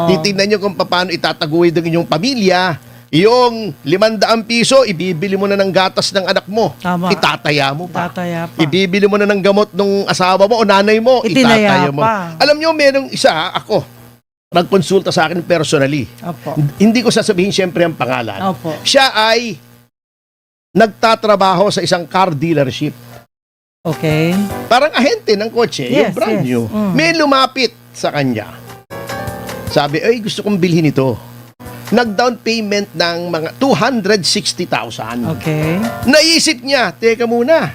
titignan nyo kung paano itataguyod ang inyong pamilya. Yung 500 piso, ibibili mo na ng gatas ng anak mo.
Tama.
Itataya mo pa.
Tataya pa.
Ibibili mo na ng gamot ng asawa mo o nanay mo.
Itinaya
Itataya mo.
pa.
Alam nyo, merong isa, ako, nagkonsulta sa akin personally.
Opo.
Hindi ko sasabihin siyempre ang pangalan.
Opo.
Siya ay nagtatrabaho sa isang car dealership.
Okay.
Parang ahente ng kotse, yung
Yes,
brand
yes.
new.
Mm.
May lumapit sa kanya. Sabi, ay gusto kong bilhin ito. nag-down payment ng mga 260,000.
Okay.
Naisip niya, teka muna,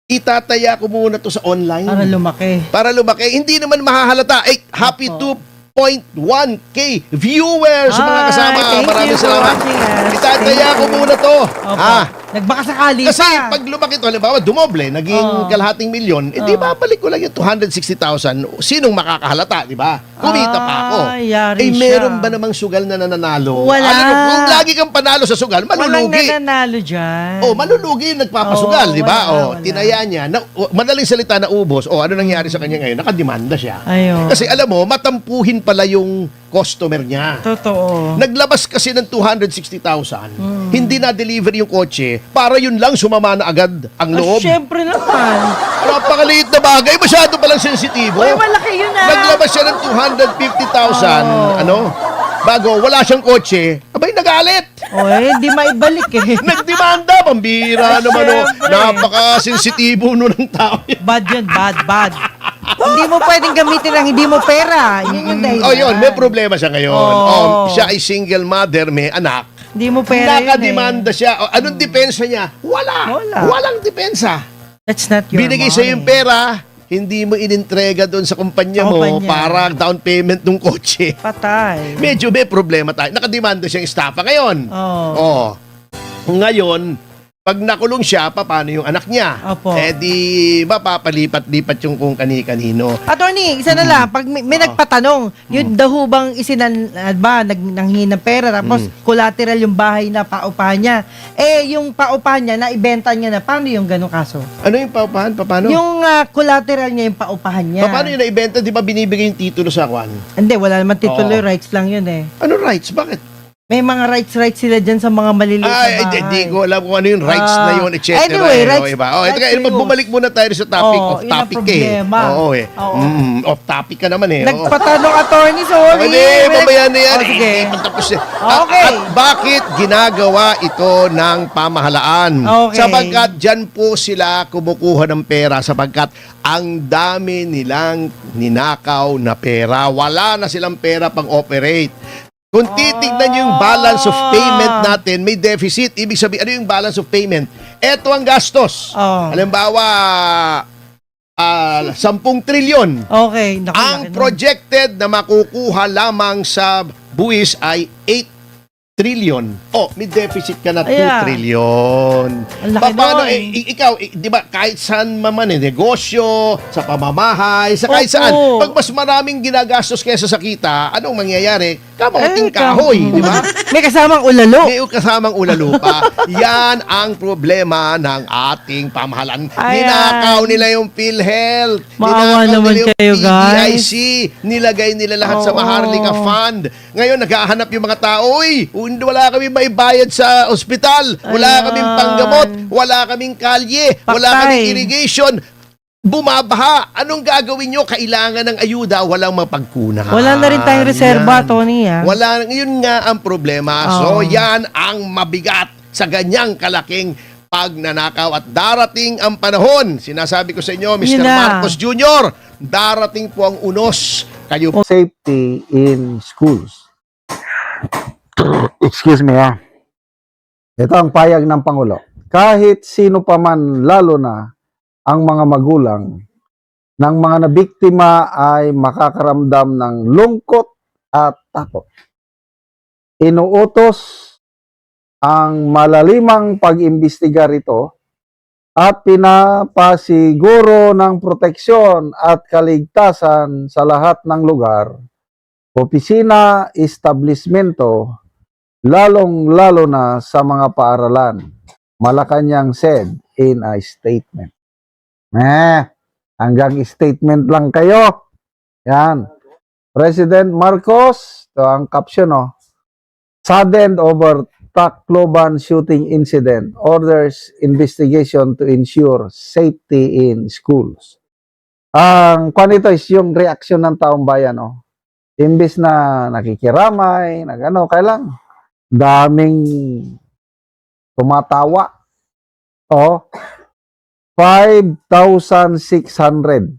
itataya ko muna to sa online.
Para lumaki.
Para lumaki. Hindi naman mahahalata. Happy
Opo.
2.1K viewers mga
Ay,
kasama.
thank
Maraming
you for
salamat.
watching us.
Itataya
Thank
ko
you.
muna to.
Opo. Nagbakasakali
Kasi
pa.
pag lumaki to, halimbawa, dumoble, naging kalahating milyon, di babalik ko lang yung 260,000. Sinong makakahalata, di ba? Kumita pa ako.
Yari
Meron
siya.
ba namang sugal na nananalo?
Wala.
Alam mo, kung lagi kang panalo sa sugal,
Walang
malulugi.
nananalo dyan.
Malulugi yung nagpapasugal,
Oo,
di ba?
wala.
Tinaya niya. Madaling salita na ubos. Ano nangyari sa kanya ngayon? Nakademanda siya.
Ayun.
Kasi alam mo, matampuhin pala yung customer niya.
Totoo.
Naglabas kasi ng 260,000. Hindi na-deliver yung kotse para yun lang sumama na agad ang loob.
Siyempre naman.
Napakaliit na bagay. Masyado palang sensitibo.
Uy, malaki yun
Naglabas siya ng 250,000. Bago, wala siyang kotse. Abay, nagalit.
Hindi maibalik eh.
Nagdemanda. Pambira naman.
Siyempre.
Napaka-sensitibo nun ng tao.
Bad yun, bad. Hindi mo pwedeng gamitin ang hindi mo pera. Yun yung dahilan.
Yun. May problema siya ngayon.
Oo.
Siya ay single mother, may anak.
Hindi mo pera yun
Nakademanda siya. Anong depensa niya? Wala.
Wala.
Walang depensa.
That's not your
Binigay
money.
sa yung pera, hindi mo inintrega doon sa kumpanya mo
Kumpanya.
para down payment ng kotse.
Patay.
Medyo may problema tayo. Nakademanda siyang estafa ngayon.
Oo.
Ngayon, pag nakulong siya, paano yung anak niya?
Opo.
Di mapapalipat-lipat yung kung kani-kanino.
Attorney, isa na lang, pag may nagpatanong, yun daw ho bang nanghingi ng pera, tapos collateral yung bahay na paupahan niya. Yung paupahan niya, naibenta niya na, paano yung ganong kaso?
Ano yung paupahan? Paano?
Yung collateral niya, yung paupahan niya.
Paano yung naibenta? Di ba binibigay yung titulo sa kwan?
Hindi, wala naman titulo,
Oo.
rights lang yun eh.
Ano rights? Bakit?
May mga rights sila dyan sa mga maliliit na bahay.
Hindi ko alam kung ano yung rights na yun, etc.
Anyway, rights-
Iba.
rights
Ito,
to you.
bumalik muna tayo sa topic.
Oo,
Off
yun ang
topic
problema.
Oo.
Oo.
Off topic ka naman eh. Oo.
Nagpatanong, attorney, sorry.
Hindi, mamaya na yan.
Sige.
Hindi pa tapos yan.
Okay.
At bakit ginagawa ito ng pamahalaan?
Okay.
Sapagkat dyan po sila kumukuha ng pera sapagkat ang dami nilang ninakaw na pera. Wala na silang pera pang-operate. Kung titignan nyo yung balance of payment natin, may deficit. Ibig sabihin, ano yung balance of payment? Ito ang gastos. Halimbawa, 10 trilyon.
Okay. Naku,
Ang
laki nun.
projected na makukuha lamang sa buwis ay 8 trillion. May deficit ka na 2
Ayan.
trillion.
Ang laki
Paano,
nun.
ikaw, di ba, kahit saan maman, negosyo, sa pamamahay, sa kahit
Opo.
saan, pag mas maraming ginagastos kaysa sa kita, anong mangyayari? Kamuting
kam-
kahoy, di ba?
May kasamang ulalo.
May kasamang ulalupa. Yan ang problema ng ating pamahalaan.
Ayan.
Ninakaw nila yung PhilHealth.
Maawa
Ninakaw
naman
nila yung
kayo, guys.
PEIC. Nilagay nila lahat sa
Oo.
Maharlika Fund. Ngayon, naghahanap yung mga tao, wala kami maibayad sa ospital. Wala
Ayan.
kaming panggamot. Wala kaming kalye. Wala
Patay.
kaming irrigation. Bumabaha. Anong gagawin nyo? Kailangan ng ayuda. Walang mapagkunan.
Wala na rin tayong reserba,
Yan.
Tony.
Wala, yun nga ang problema. So, yan ang mabigat sa ganyang kalaking pagnanakaw at darating ang panahon. Sinasabi ko sa inyo, Mr.
Yun na.
Marcos Jr., darating po ang unos. Kayo po.
Safety in schools. Excuse me Ito ang payag ng Pangulo. Kahit sino pa man, lalo na ang mga magulang ng mga nabiktima ay makakaramdam ng lungkot at takot. Inuutos ang malalimang pag-imbestiga rito at pinapasiguro ng proteksyon at kaligtasan sa lahat ng lugar, opisina, establishmento, lalong-lalo na sa mga paaralan. Malacanang said in a statement. Hanggang statement lang kayo. Yan. President Marcos, ito ang caption, saddened over Tacloban shooting incident, orders investigation to ensure safety in schools. Ang kwanito is yung reaction ng taong bayan, imbis na nakikiramay, kailang daming tumatawa. 5,600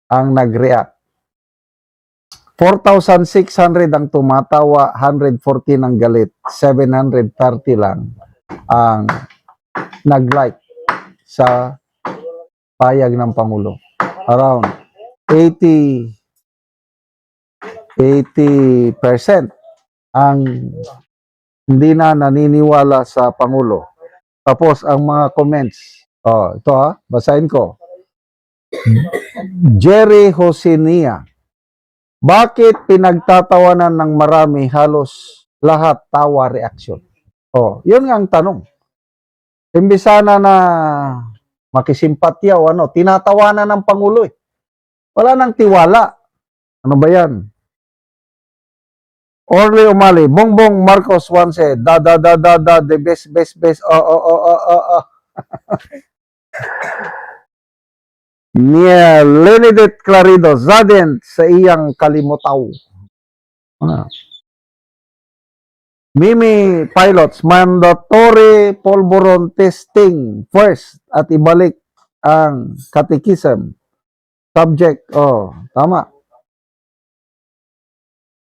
ang nag-react. 4,600 ang tumatawa, 114 ang galit, 730 lang ang nag-like sa payag ng Pangulo. Around 80% ang hindi na naniniwala sa Pangulo. Tapos ang mga comments, ito basahin ko. Jerry Hosinia, bakit pinagtatawanan ng marami halos lahat tawa reaction? Yun nga ang tanong. Imbisana na makisimpatya o tinatawanan ng Pangulo eh. Wala nang tiwala. Ano ba yan? Orly Umali, Bongbong Marcos once said, the best, Nia Lenidet Clarido, Zaden sa iyang kalimutaw. Mimi Pilots, mandatory polvoron testing first at ibalik ang catechism. Subject, tama.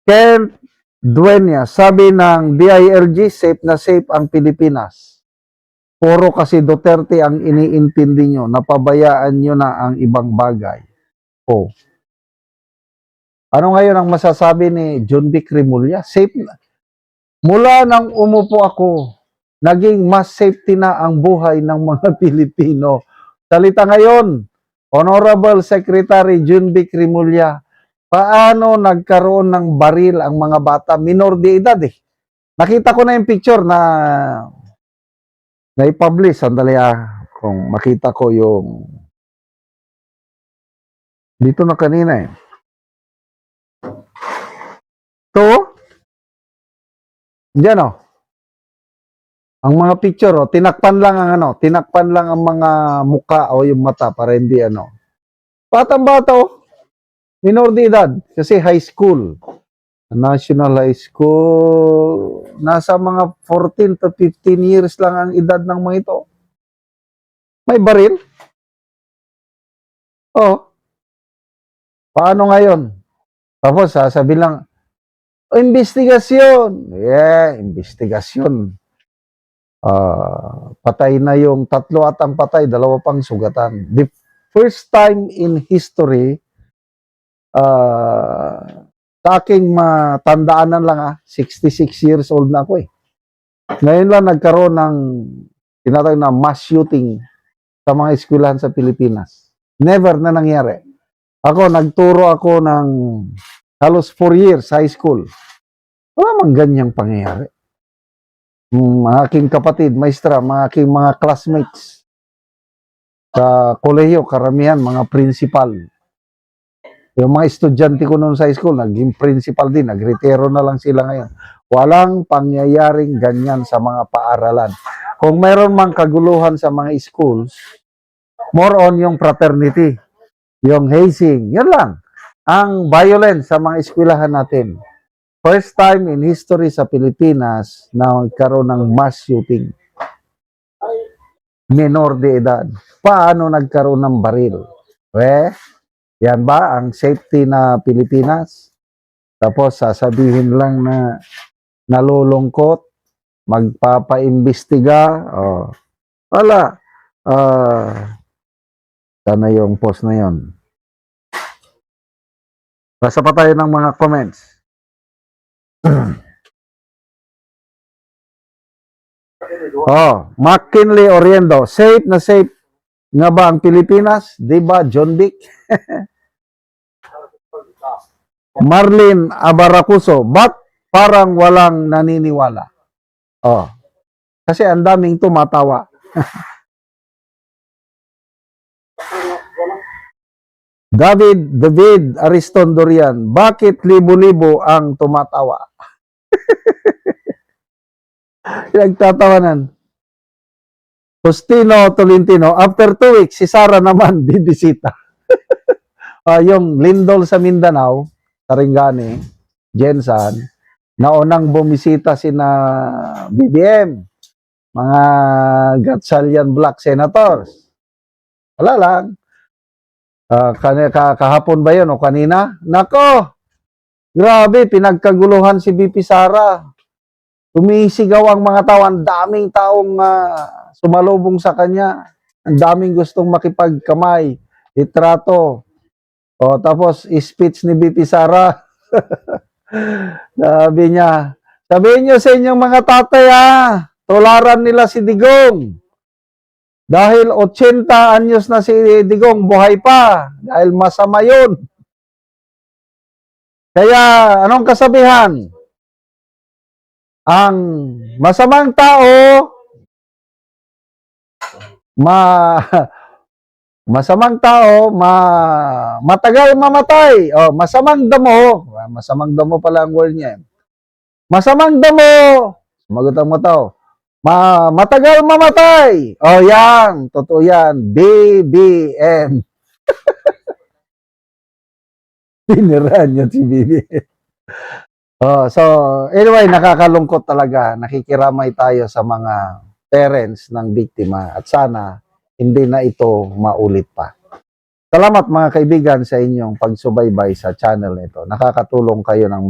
Ken Duenya, sabi ng DILG, safe na safe ang Pilipinas. Puro kasi Duterte ang iniintindi nyo, napabayaan nyo na ang ibang bagay. Ano ngayon ang masasabi ni John Vic Rimulya? Safe na. Mula nang umupo ako, naging mas safety na ang buhay ng mga Pilipino. Salita ngayon, Honorable Secretary John Vic Rimulya, paano nagkaroon ng baril ang mga bata? Minor de edad eh. Nakita ko na yung picture na i-publish. Sandali kung makita ko yung dito na kanina eh. Diyan ang mga picture tinakpan lang ang mga muka o yung mata para hindi Batang-bata minor de edad kasi high school. National High School, nasa mga 14 to 15 years lang ang edad ng mga ito. May baril? Paano ngayon? Tapos sasabihin lang, investigasyon. Investigasyon. Patay na yung 3 at ang patay, 2 pang sugatan. The first time in history, sa aking matandaanan lang 66 years old na ako eh. Ngayon lang nagkaroon ng tinatawag na mass shooting sa mga eskwelahan sa Pilipinas. Never na nangyari. Nagturo ako ng halos 4 years high school. Wala mang ganyang pangyayari. Mga aking kapatid, maestra, mga aking mga classmates sa kolehiyo, karamihan, mga principal. Yung mga estudyante ko noon sa high school, naging principal din, nagretiro na lang sila ngayon. Walang pangyayaring ganyan sa mga paaralan. Kung mayroon mang kaguluhan sa mga schools, more on yung fraternity, yung hazing, yun lang. Ang violence sa mga eskwelahan natin. First time in history sa Pilipinas na nagkaroon ng mass shooting. Minor de edad. Paano nagkaroon ng baril? Yan ba ang safety na Pilipinas? Tapos sasabihin lang na nalulungkot, magpapaimbestiga. Wala. Sana yung post na yon. Basta pa tayo ng mga comments. McKinley Oriendo, safe na safe nga ba ang Pilipinas? Diba, John Vic? Marlene Abaracuso, ba't parang walang naniniwala? Kasi ang daming tumatawa. David Ariston Dorian, bakit libo-libo ang tumatawa? Nagtatawanan. Justino Tolentino, after 2 weeks, si Sara naman bibisita. Yung Lindol sa Mindanao, Sarangani, Jensan, naunang bumisita sina BBM, mga Gatchalian Black Senators. Wala lang. Kahapon ba yun o kanina? Nako! Grabe, pinagkaguluhan si BP Sara. Tumisigaw ang mga tao, ang daming taong sumalubong sa kanya. Ang daming gustong makipagkamay, itrato. O, tapos, speech ni BP Sara. Sabi niya, sabihin niyo sa inyong mga tatay tularan nila si Digong. Dahil 80 anyos na si Digong, buhay pa. Dahil masama yun. Kaya, anong kasabihan? Ang masamang tao, masamang tao, matagal mamatay. O, masamang damo pala ang word niya. Masamang damo, sumagot ang mataw. Matagal mamatay. O, yan, totoo yan. BBM. Pinirahan niya si BBM. Oh, so anyway, nakakalungkot talaga. Nakikiramay tayo sa mga parents ng biktima at sana hindi na ito maulit pa. Salamat mga kaibigan sa inyong pagsubaybay sa channel nito. Nakakatulong kayo ng